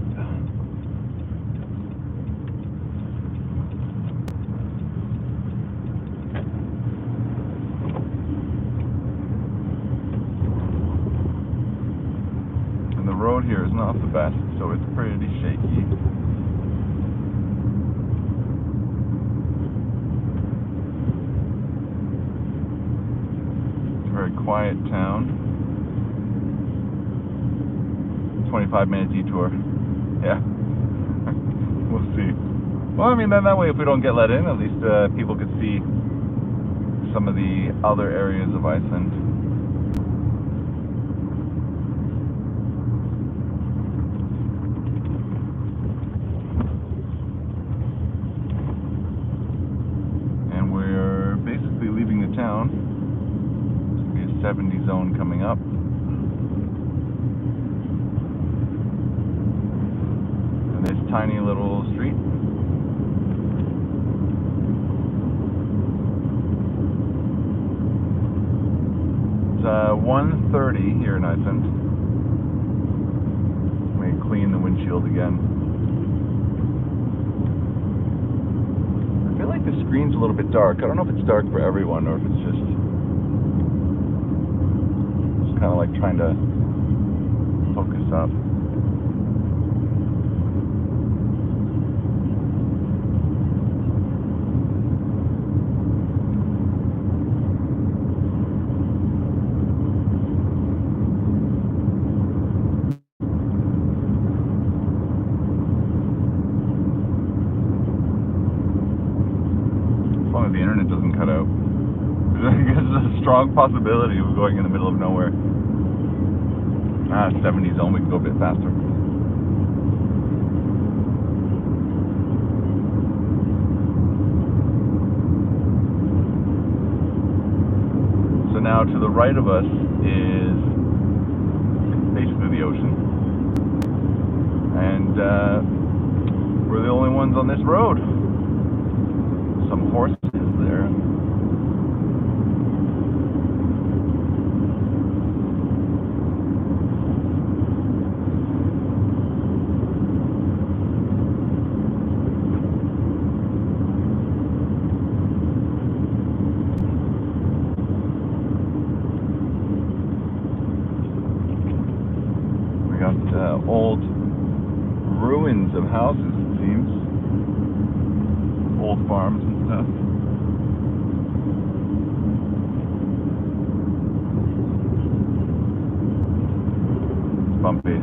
And the road here is not the best, so it's pretty shaky. It's a very quiet town. 25-minute detour. Yeah. We'll see. Well, I mean, then that way, if we don't get let in, at least people could see some of the other areas of Iceland. And we're basically leaving the town. There's going to be a 70 zone coming up. This tiny little street. It's 1:30 here in Iceland. Let me clean the windshield again. I feel like the screen's a little bit dark. I don't know if it's dark for everyone or if it's just kind of like trying to focus up. As long as the internet doesn't cut out. There's a strong possibility of going in the middle of nowhere. 70 zone, we can go a bit faster. So now to the right of us is basically the ocean. And we're the only ones on this road. Some horses there. We got old ruins of houses, it seems. Old farms and stuff. It's bumpy.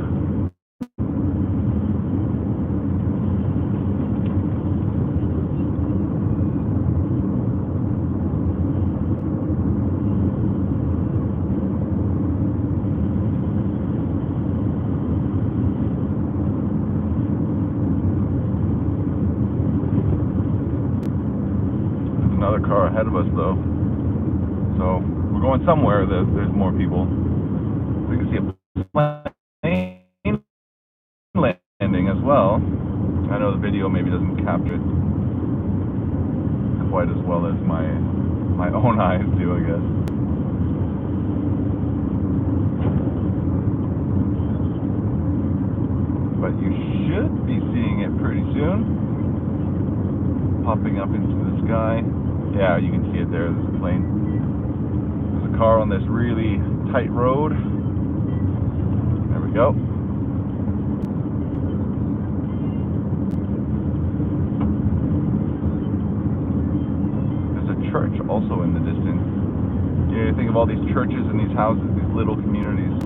Another car ahead of us though, so we're going somewhere that there's more people. We can see a plane landing as well. I know the video maybe doesn't capture it quite as well as my own eyes do, I guess. But you should be seeing it pretty soon. Popping up into the sky. Yeah, you can see it there. There's a plane. There's a car on this really tight road. There we go. There's a church also in the distance. You know, you think of all these churches and these houses, these little communities.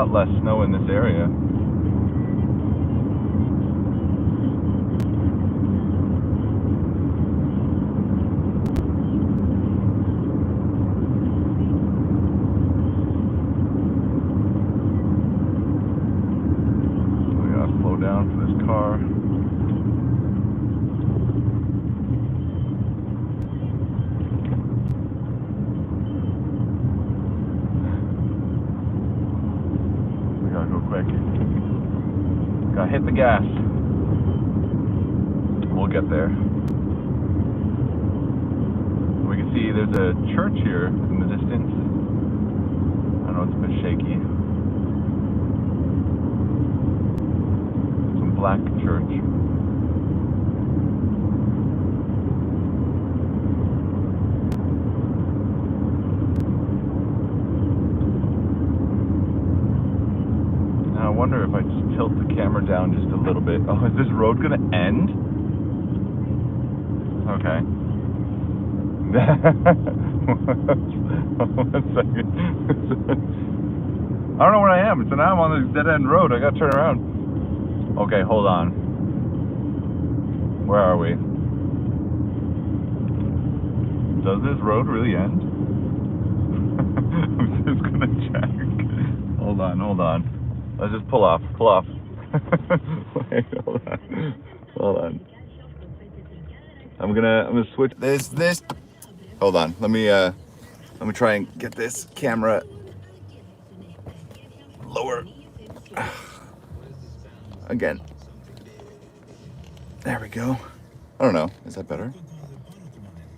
lot less snow in this area. We gotta slow down for this car. Quick. Gotta hit the gas. We'll get there. We can see there's a church here in the distance. I know it's a bit shaky. Some black church. I wonder if I just tilt the camera down just a little bit. Oh, is this road gonna end? Okay. One second. I don't know where I am. So now I'm on this dead end road. I gotta turn around. Okay, hold on. Where are we? Does this road really end? I'm just gonna check. Hold on. Let's just pull off. Wait, hold on. I'm gonna switch this. Hold on. Let me try and get this camera lower. Again. There we go. I don't know. Is that better?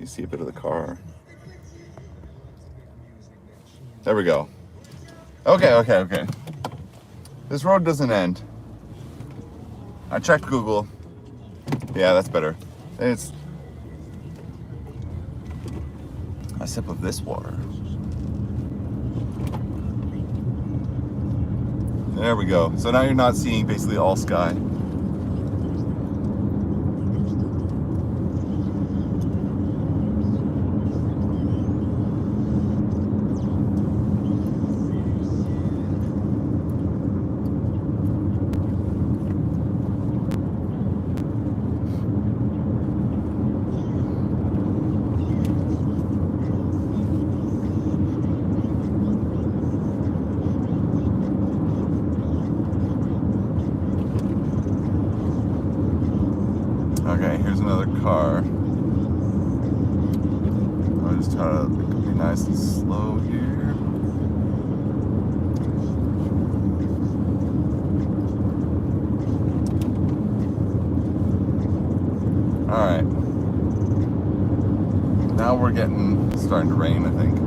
You see a bit of the car. There we go. Okay. This road doesn't end. I checked Google. Yeah, that's better. It's a sip of this water. There we go. So now you're not seeing basically all sky. Okay, here's another car. I'll just try to be nice and slow here. Alright. Now we're starting to rain, I think.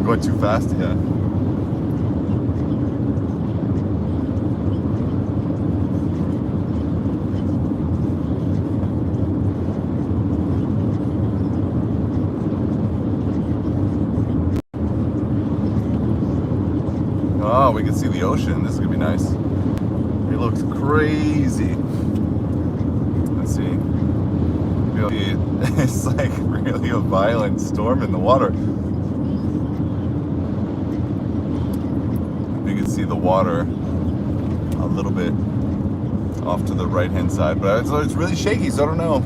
Going too fast, yeah. Oh, we can see the ocean. This is gonna be nice. It looks crazy. Let's see. It's like really a violent storm in the water. You can see the water a little bit off to the right hand side, but it's really shaky, so I don't know.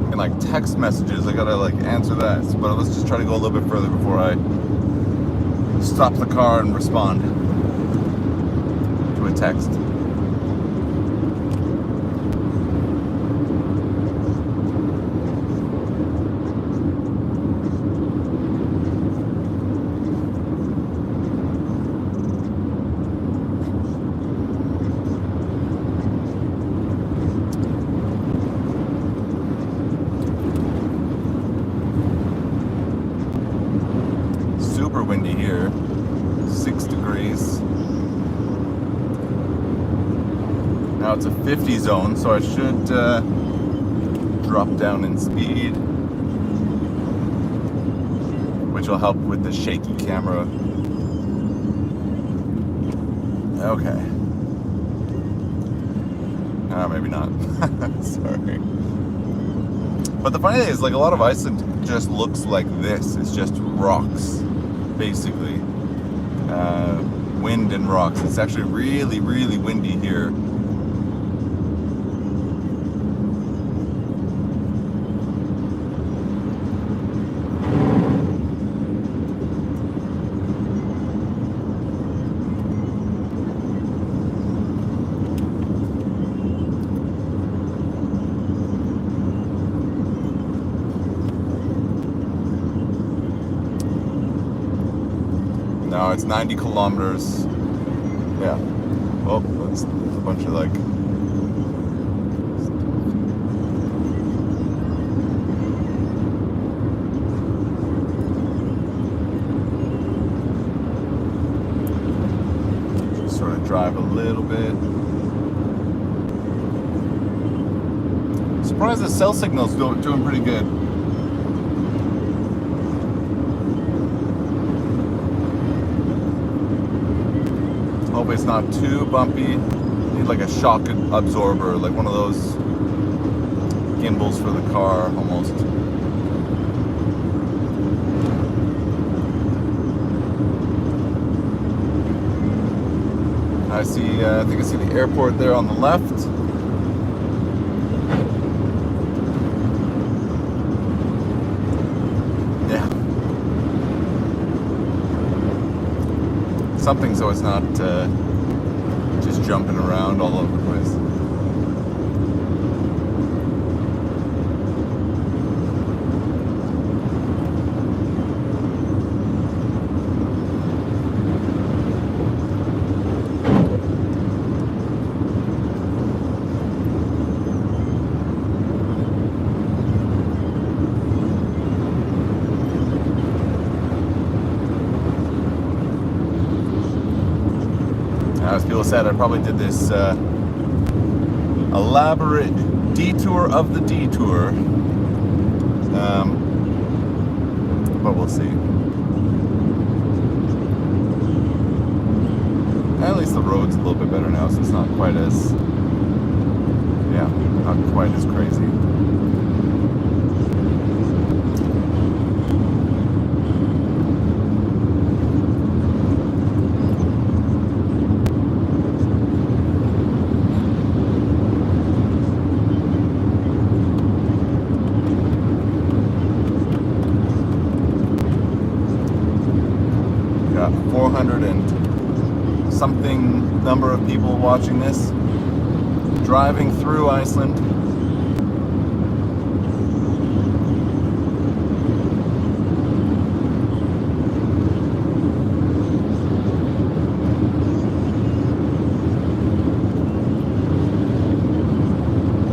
And like text messages, I gotta like answer that, but let's just try to go a little bit further before I stop the car and respond to a text. Super windy here, 6 degrees. Now it's a 50 zone, so I should drop down in speed, which will help with the shaky camera. Okay. Maybe not. Sorry. But the funny thing is, like, a lot of Iceland just looks like this. It's just rocks, basically. Wind and rocks. It's actually really, really windy here. No, it's 90 kilometers. Yeah. Oh, there's a bunch of like... Just sort of drive a little bit. Surprised the cell signal's doing pretty good. Hope it's not too bumpy. Need like a shock absorber, like one of those gimbals for the car, almost. I see, I think I see the airport there on the left. Yeah. Something so it's not just jumping around all over the place. As people said, I probably did this elaborate detour of the detour, but we'll see. At least the road's a little bit better now, so it's not quite as, yeah, not quite as crazy. Got 400 and something number of people watching this, driving through Iceland.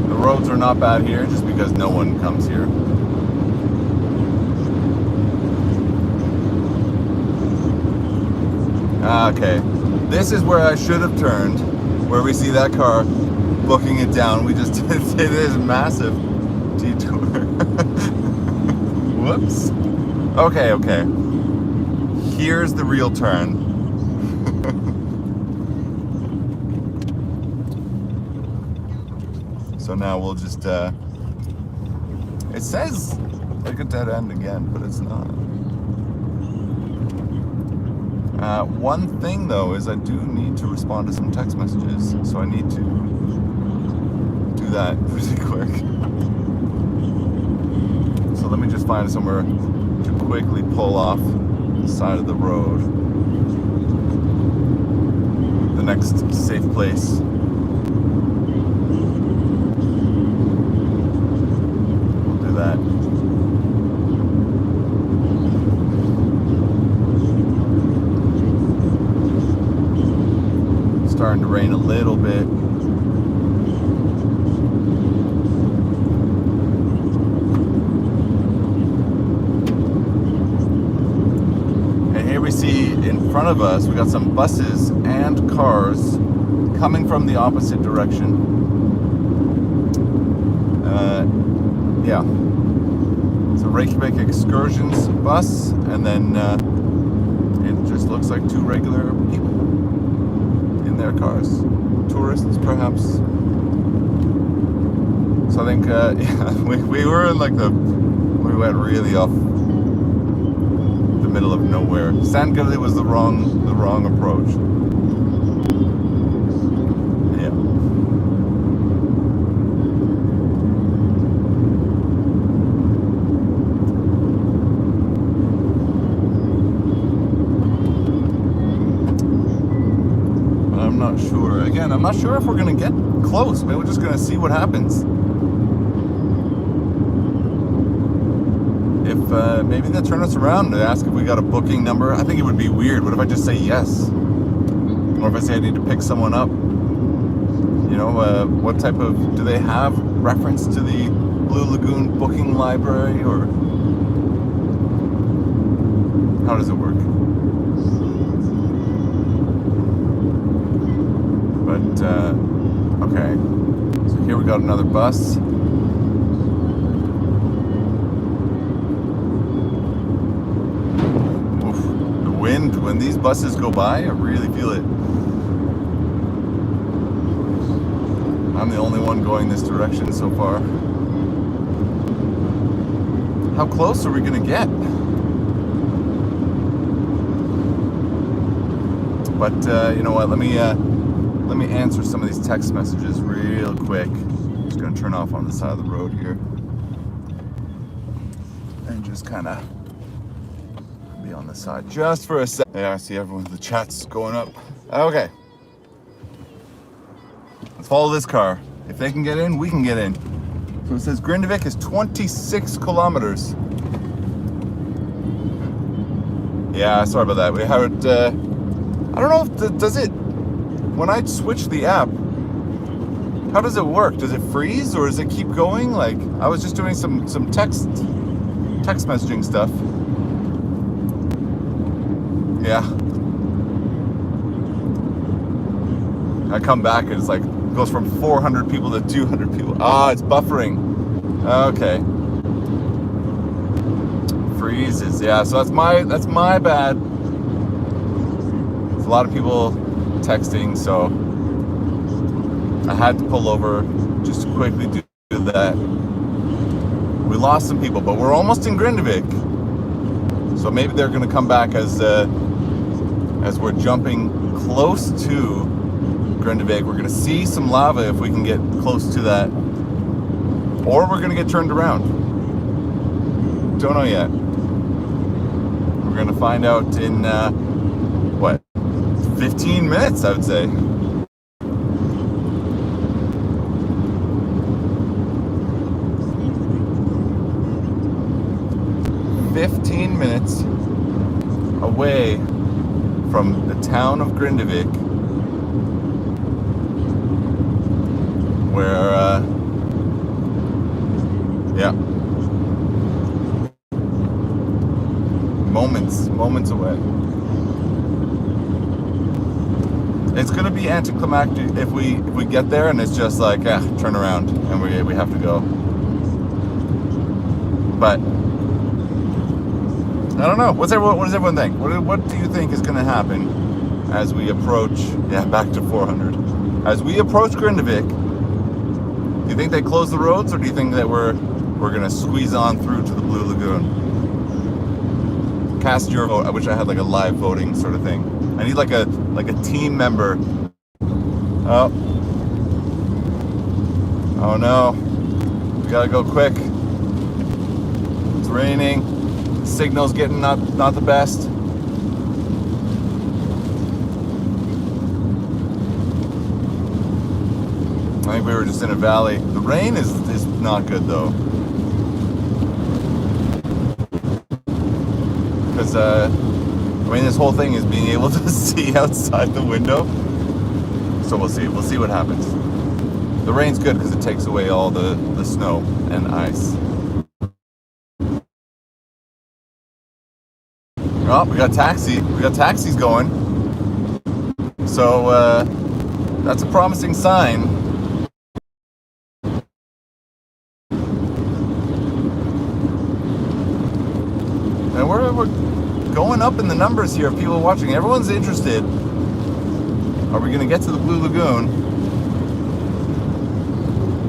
The roads are not bad here, just because no one comes here. Okay, this is where I should have turned, where we see that car booking it down. We just did this massive detour. Whoops. Okay. Here's the real turn. So now we'll just, it says like a dead end again, but it's not. One thing though is I do need to respond to some text messages, so I need to do that pretty quick. So let me just find somewhere to quickly pull off the side of the road. The next safe place. We'll do that. Starting to rain a little bit. We see in front of us, we got some buses and cars coming from the opposite direction. Yeah, it's a Reykjavik excursions bus, and then it just looks like two regular people in their cars, tourists perhaps. So I think yeah, we were in like we went really off middle of nowhere. Sandgilly was the wrong approach. Yeah. But I'm not sure. Again, I'm not sure if we're gonna get close. Maybe we're just gonna see what happens. Maybe they'll turn us around and ask if we got a booking number. I think it would be weird. What if I just say yes? Or if I say I need to pick someone up? You know, what type of, do they have reference to the Blue Lagoon booking library, or how does it work? But, okay. So here we got another bus. When these buses go by, I really feel it. I'm the only one going this direction so far. How close are we gonna get? But you know what? Let me answer some of these text messages real quick. I'm just gonna turn off on the side of the road here and just kind of on the side just for a sec. Yeah, I see everyone, the chat's going up. Okay, let's follow this car. If they can get in, we can get in. So it says Grindavik is 26 kilometers. Yeah, sorry about that. We have it, I don't know if does it, when I switch the app, how does it work? Does it freeze or does it keep going? Like, I was just doing some text messaging stuff. Yeah. I come back and it's like, it goes from 400 people to 200 people. Ah, it's buffering. Okay. Freezes. Yeah, so that's my bad. There's a lot of people texting, so I had to pull over just to quickly do that. We lost some people, but we're almost in Grindavik. So maybe they're going to come back as we're jumping close to Grindavik. We're going to see some lava if we can get close to that. Or we're going to get turned around. Don't know yet. We're going to find out in, 15 minutes, I would say. Minutes away from the town of Grindavik, where yeah, moments away. It's gonna be anticlimactic if we get there and it's just like, turn around and we have to go. But I don't know. What does everyone think? What do you think is going to happen as we approach? Yeah, back to 400. As we approach Grindavik, do you you think they closed the roads, or do you think that we're gonna squeeze on through to the Blue Lagoon? Cast your vote. I wish I had like a live voting sort of thing. I need like a team member. Oh. Oh no. We gotta go quick. It's raining. The signal's getting not the best. I think we were just in a valley. The rain is not good though. Because I mean, this whole thing is being able to see outside the window. So we'll see. We'll see what happens. The rain's good because it takes away all the snow and ice. Oh, we got a taxi. We got taxis going. So that's a promising sign. And we're going up in the numbers here of people watching. Everyone's interested. Are we going to get to the Blue Lagoon?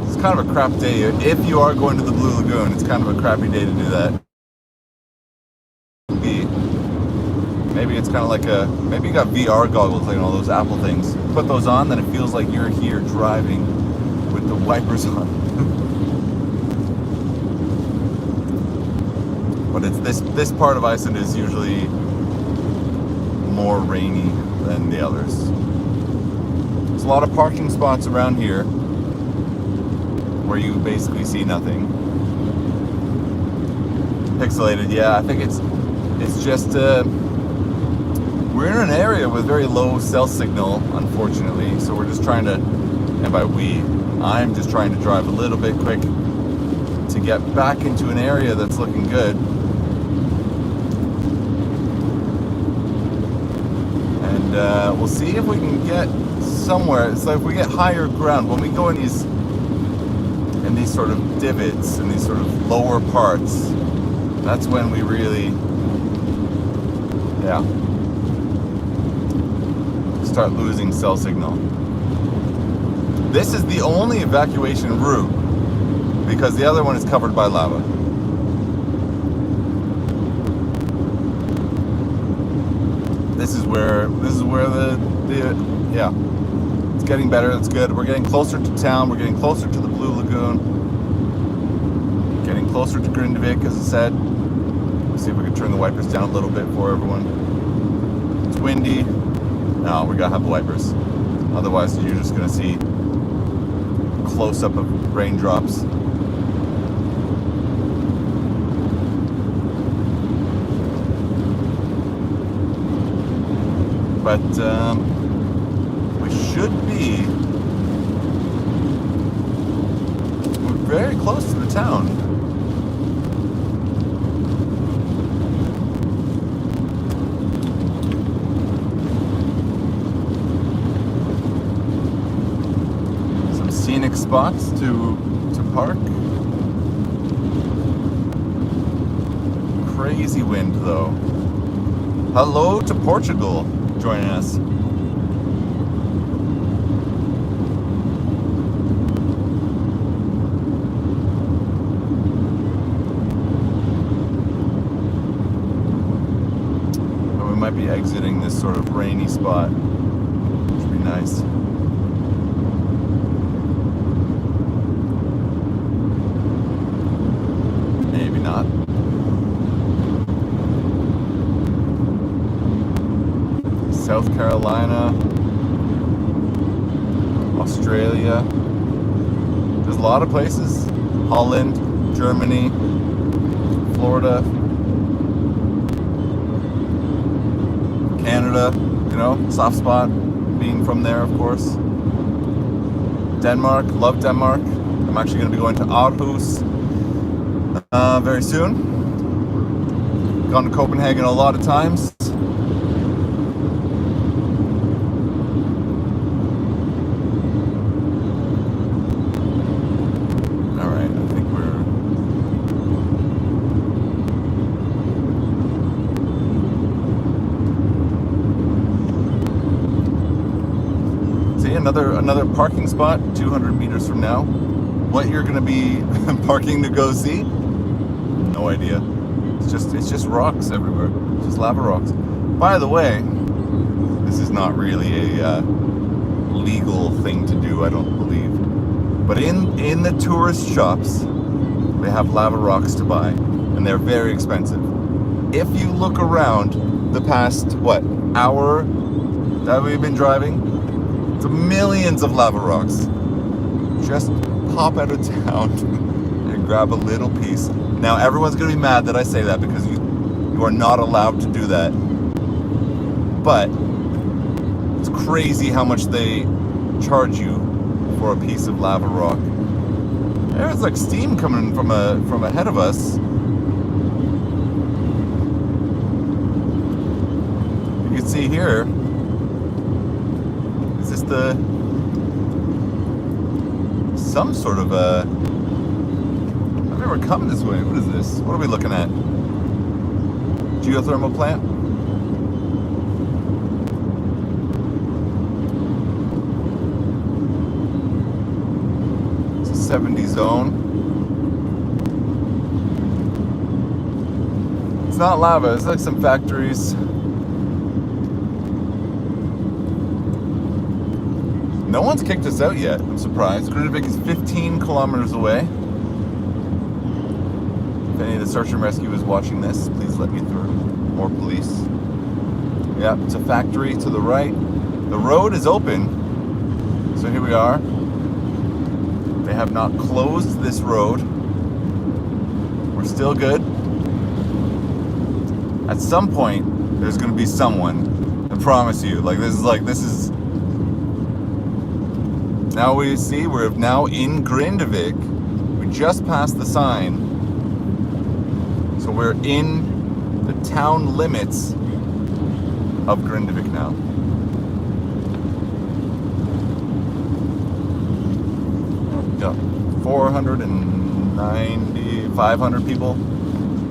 It's kind of a crap day. If you are going to the Blue Lagoon, it's kind of a crappy day to do that. Maybe it's kind of like maybe you got VR goggles, like all those Apple things. Put those on, then it feels like you're here driving with the wipers on. But it's this part of Iceland is usually more rainy than the others. There's a lot of parking spots around here where you basically see nothing. Pixelated, yeah. I think it's just we're in an area with very low cell signal, unfortunately. So we're just trying to, and by we, I'm just trying to drive a little bit quick to get back into an area that's looking good. And we'll see if we can get somewhere. It's like if we get higher ground, when we go in these sort of divots and these sort of lower parts, that's when we really, yeah, start losing cell signal. This is the only evacuation route because the other one is covered by lava. This is where the yeah, it's getting better. It's good. We're getting closer to town. We're getting closer to the Blue Lagoon. Getting closer to Grindavik, as I said. Let's see if we can turn the wipers down a little bit for everyone. It's windy. No, we gotta have the wipers. Otherwise, you're just gonna see a close-up of raindrops. But we should be. We're very close to the town. Scenic spots to park. Crazy wind though. Hello to Portugal joining us. And we might be exiting this sort of rainy spot, which would be nice. South Carolina, Australia. There's a lot of places. Holland, Germany, Florida, Canada, you know, soft spot being from there, of course. Denmark, love Denmark. I'm actually going to be going to Aarhus very soon. Gone to Copenhagen a lot of times. Another parking spot 200 meters from now. what you're gonna be parking to go see? No idea. It's just rocks everywhere. It's just lava rocks. By the way, this is not really a legal thing to do, I don't believe. But in the tourist shops, they have lava rocks to buy, and they're very expensive. If you look around the past, hour that we've been driving, it's millions of lava rocks. Just pop out of town and grab a little piece. Now, everyone's gonna be mad that I say that because you are not allowed to do that. But it's crazy how much they charge you for a piece of lava rock. There's like steam coming from ahead of us. You can see here. Is this some sort of I've never come this way. What is this? What are we looking at? Geothermal plant? It's a 70 zone. It's not lava, it's like some factories. No one's kicked us out yet, I'm surprised. Grindavik is 15 kilometers away. If any of the search and rescue is watching this, please let me through. More police. Yeah, it's a factory to the right. The road is open. So here we are. They have not closed this road. We're still good. At some point, there's gonna be someone. I promise you. This is now we see we're now in Grindavik. We just passed the sign. So we're in the town limits of Grindavik now. Yeah, 490, 500 people.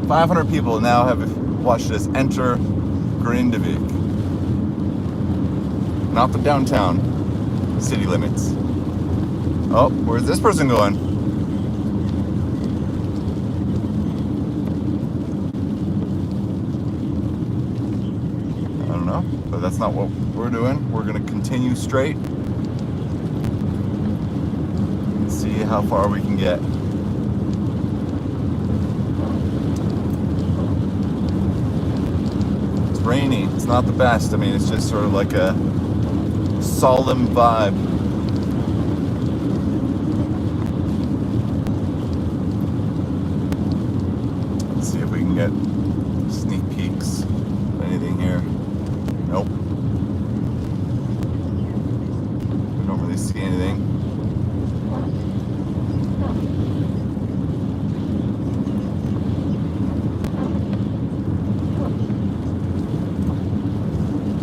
500 people now have watched us enter Grindavik. Not the downtown, city limits. Oh, where's this person going? I don't know, but that's not what we're doing. We're gonna continue straight and see how far we can get. It's rainy. It's not the best. I mean, it's just sort of like a solemn vibe. Get sneak peeks of anything here. Nope. We don't really see anything.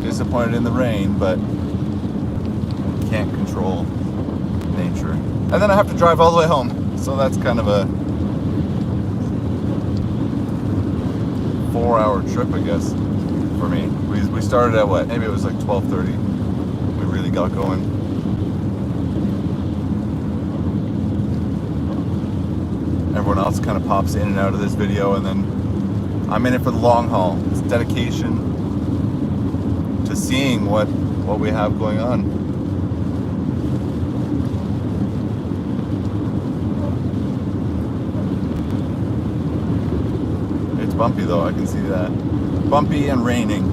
Disappointed in the rain, but can't control nature. And then I have to drive all the way home, so that's kind of a 4-hour trip, I guess, for me. We started at what? Maybe it was like 12:30. We really got going. Everyone else kind of pops in and out of this video, and then I'm in it for the long haul. It's dedication to seeing what we have going on. Bumpy though, I can see that. Bumpy and raining.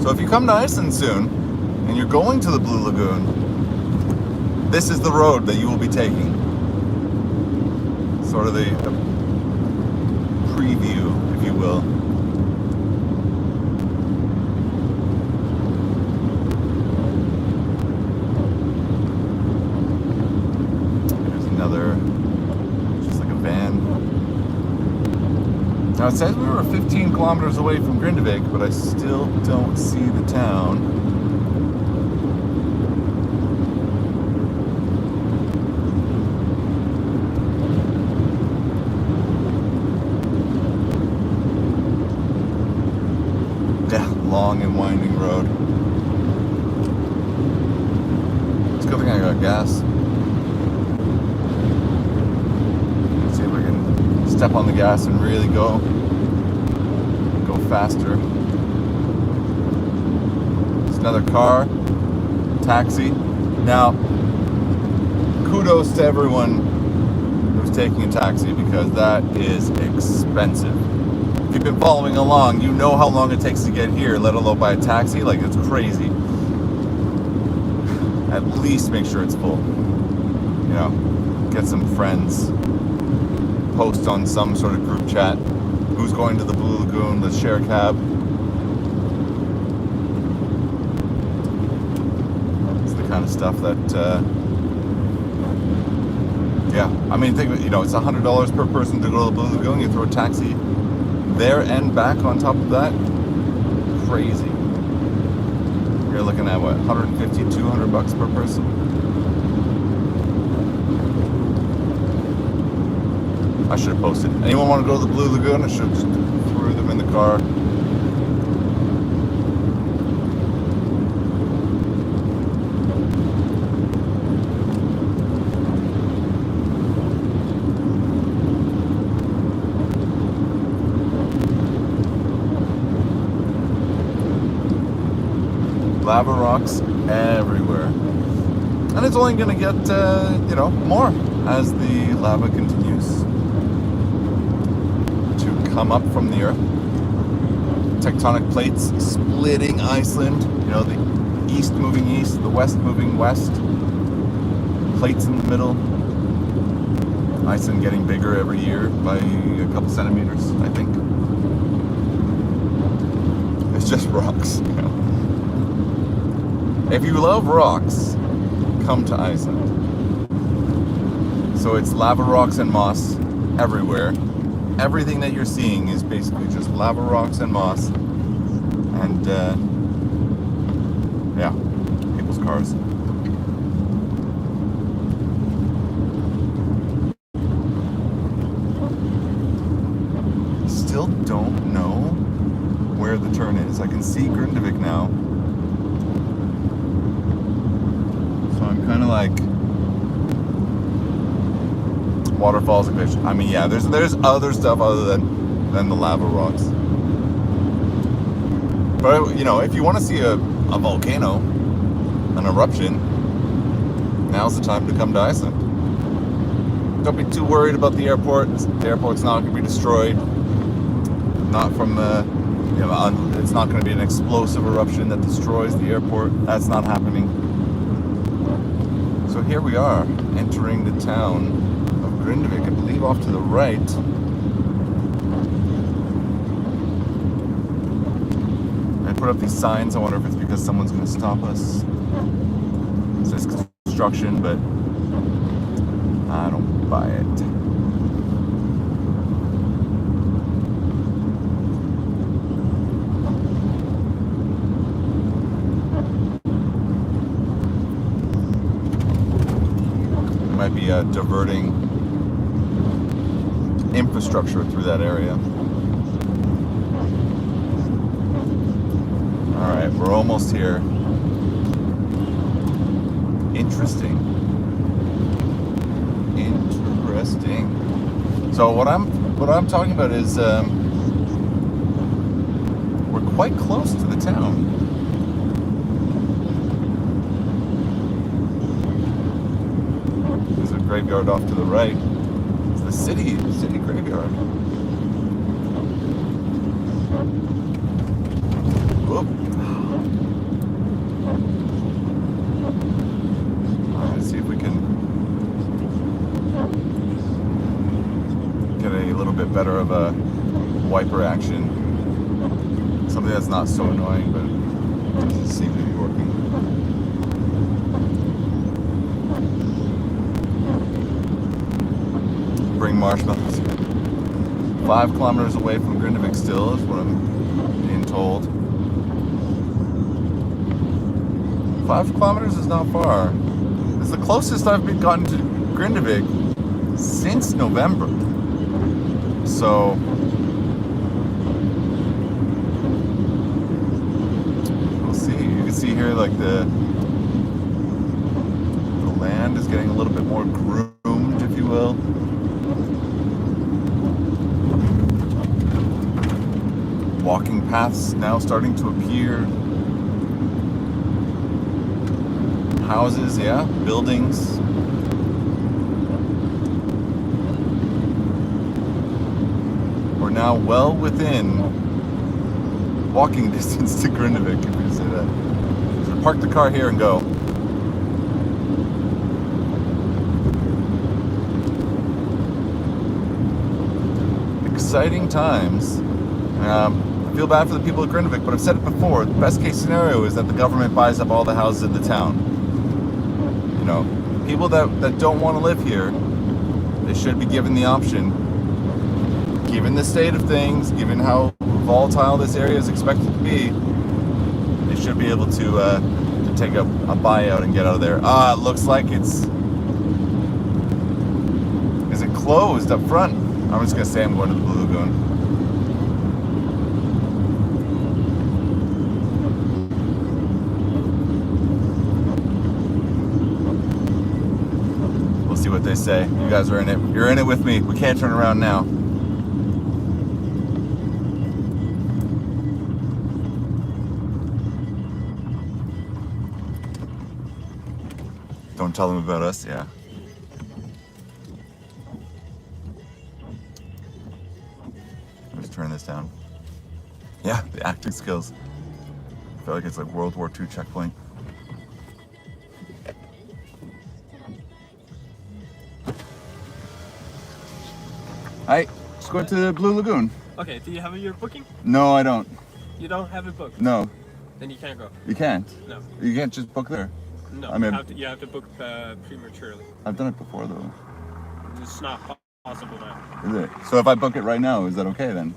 So if you come to Iceland soon and you're going to the Blue Lagoon, this is the road that you will be taking. Sort of the preview, if you will. There's another. Now it says we were 15 kilometers away from Grindavik, but I still don't see the town. Yeah, long and winding road. good thing I got gas. Let's see if I can step on the gas and really go faster. It's another car, taxi. Now, kudos to everyone who's taking a taxi because that is expensive. If you've been following along, you know how long it takes to get here, let alone by a taxi. Like, it's crazy. At least make sure it's full. You know, get some friends, post on some sort of group chat. Who's going to the Blue Lagoon? Let's share a cab. It's the kind of stuff that, yeah. I mean, think of it, you know, it's $100 per person to go to the Blue Lagoon. You throw a taxi there and back on top of that. Crazy. You're looking at what, 150, 200 bucks per person? I should have posted. Anyone want to go to the Blue Lagoon? I should have just threw them in the car. Lava rocks everywhere. And it's only going to get, you know, more as the lava continues to come up from the earth. Tectonic plates splitting Iceland. You know, the east moving east, the west moving west. Plates in the middle. Iceland getting bigger every year by a couple centimeters, I think. It's just rocks, you know. If you love rocks, come to Iceland. So it's lava rocks and moss everywhere. Everything that you're seeing is basically just lava rocks and moss. And, yeah, people's cars. Still don't know where the turn is. I can see Grindavik now. Kind of like waterfalls. I mean, yeah, there's other stuff other than the lava rocks. But you know, if you want to see a volcano, an eruption, now's the time to come to Iceland. Don't be too worried about the airport. The airport's not going to be destroyed. Not from you know, it's not going to be an explosive eruption that destroys the airport. That's not happening. So here we are, entering the town of Grindavik, I believe off to the right. I put up these signs, I wonder if it's because someone's going to stop us. It says construction, but I don't buy it. Might be diverting infrastructure through that area. All right, we're almost here. Interesting. So what I'm talking about is we're quite close to the town. Graveyard off to the right. It's the city graveyard. Whoop. Let's see if we can get a little bit better of a wiper action. Something that's not so annoying, but it doesn't seem to be working. Bring marshmallows. 5 kilometers away from Grindavik still is what I'm being told. 5 kilometers is not far. It's the closest I've been gotten to Grindavik since November. So we'll see. You can see here like the getting a little bit more groomed, if you will. Walking paths now starting to appear. Houses, yeah, buildings. We're now well within walking distance to Grindavik, if you say that. So park the car here and go. Exciting times. I feel bad for the people of Grindavik, but I've said it before. The best case scenario is that the government buys up all the houses in the town. You know, people that don't want to live here, they should be given the option. Given the state of things, given how volatile this area is expected to be, they should be able to take a buyout and get out of there. It looks like it's... Is it closed up front? I'm just going to say I'm going to the Blue Lagoon. We'll see what they say. You guys are in it. You're in it with me. We can't turn around now. Don't tell them about us, yeah. Let's turn this down. Yeah, the acting skills. I feel like it's like World War II checkpoint. Hi, just going to the Blue Lagoon. Okay, do you have your booking? No, I don't. You don't have it booked? No. Then you can't go. You can't? No. You can't just book there? No, I mean, you have to book prematurely. I've done it before though. It's not possible now. Is it? So if I book it right now, is that okay then?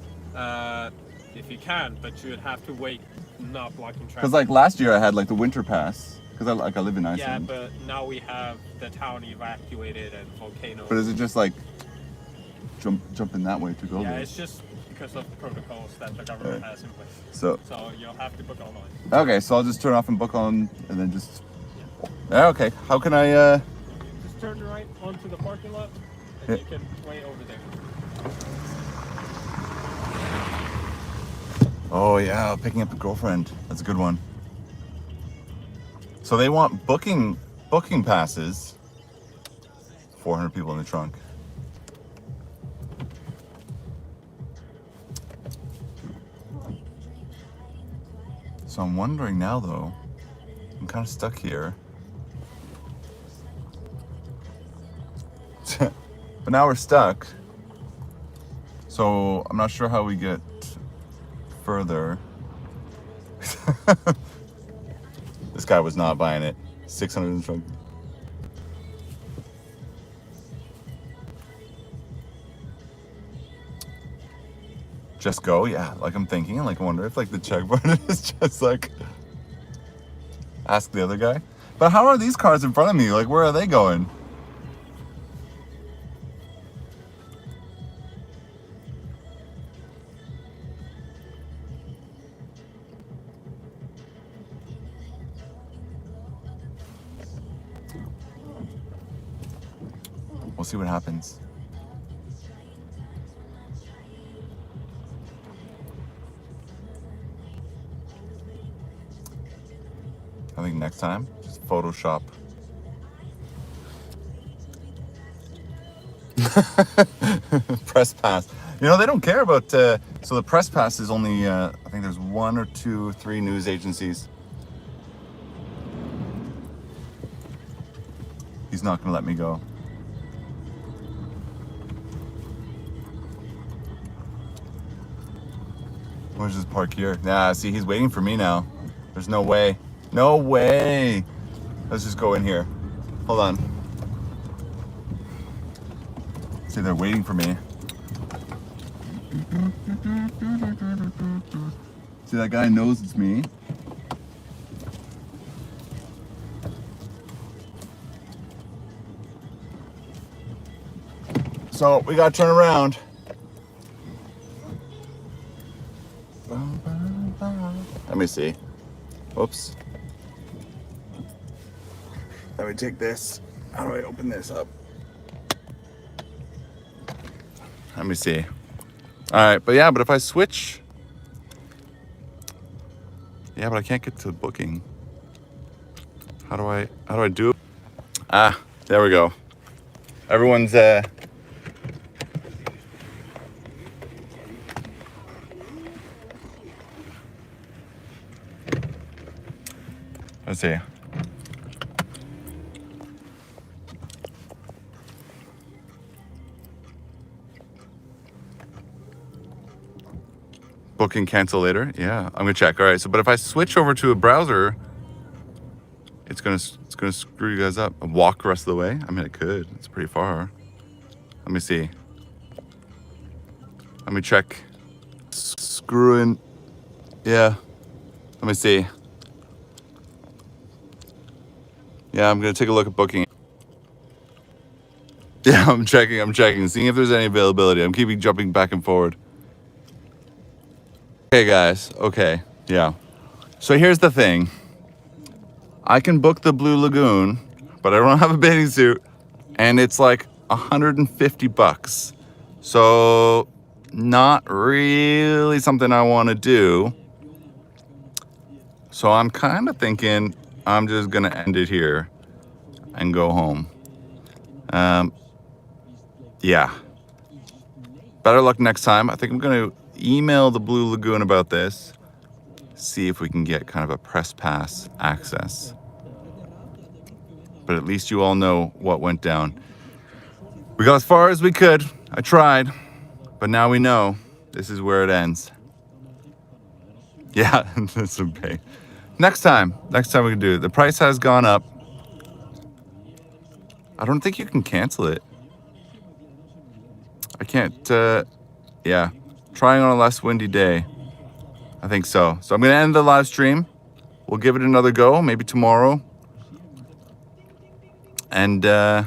If you can, but you would have to wait, not blocking traffic. Because like last year I had like the winter pass, because I live in Iceland. Yeah, but now we have the town evacuated and volcanoes. But is it just like jumping that way to go Yeah, there? it's just because of the protocols that the government has in place. So you'll have to book online. Okay, so I'll just turn off and book on, and then just. Yeah. Okay. How can I? Just turn right onto the parking lot, and you can wait over there. Oh yeah, picking up a girlfriend. That's a good one. So they want booking passes. 400 people in the trunk. So I'm wondering now though, I'm kind of stuck here. But now we're stuck. So I'm not sure how we get further. This guy was not buying it. 600 in the trunk. Just go, yeah. Like I'm thinking, like I wonder if like the checkboard is just like ask the other guy. But how are these cars in front of me? Like where are they going? We'll see what happens. I think next time, just Photoshop. Press pass. You know, they don't care about, so the press pass is only, I think there's 1 or 2 or 3 news agencies. He's not gonna let me go. Where's his park here? Nah, see, he's waiting for me now. There's no way. No way. Let's just go in here. Hold on. See, they're waiting for me. See, that guy knows it's me. So we gotta turn around. Let me see. Oops. Let me take this. How do I open this up? Let me see. All right, but yeah, but if I switch, yeah, but I can't get to booking. How do I do it? Ah, there we go. Everyone's let's see. Booking cancel later. Yeah, I'm gonna check. All right. So, but if I switch over to a browser, it's gonna screw you guys up. Walk the rest of the way. I mean, it could. It's pretty far. Let me see. Let me check. Screwing. Yeah. Let me see. Yeah, I'm gonna take a look at booking. Yeah, I'm checking, seeing if there's any availability. I'm keeping jumping back and forward. Okay, guys. Okay. Yeah. So here's the thing. I can book the Blue Lagoon, but I don't have a bathing suit, and it's like $150. So not really something I want to do. So I'm kind of thinking I'm just gonna end it here and go home. Yeah. Better luck next time. I think I'm gonna email the Blue Lagoon about this. See if we can get kind of a press pass access. But at least you all know what went down. We got as far as we could. I tried. But now we know this is where it ends. Yeah, that's okay. Next time we can do it. The price has gone up. I don't think you can cancel it. I can't, yeah. Trying on a less windy day. I think so. So I'm gonna end the live stream. We'll give it another go, maybe tomorrow. And, I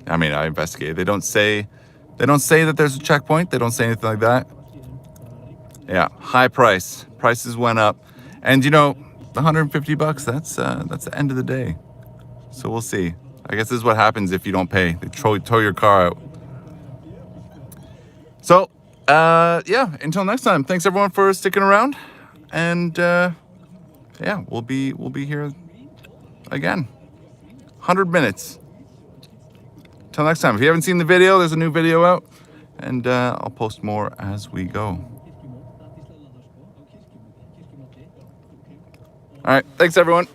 mean, I investigated. They don't say that there's a checkpoint. They don't say anything like that. Yeah, high price. Prices went up. And you know, the $150, that's the end of the day. So we'll see. I guess this is what happens if you don't pay. They tow your car out. So, yeah, until next time. Thanks everyone for sticking around. And yeah, we'll be here again. 100 minutes. Till next time. If you haven't seen the video, there's a new video out, and I'll post more as we go. All right, thanks everyone.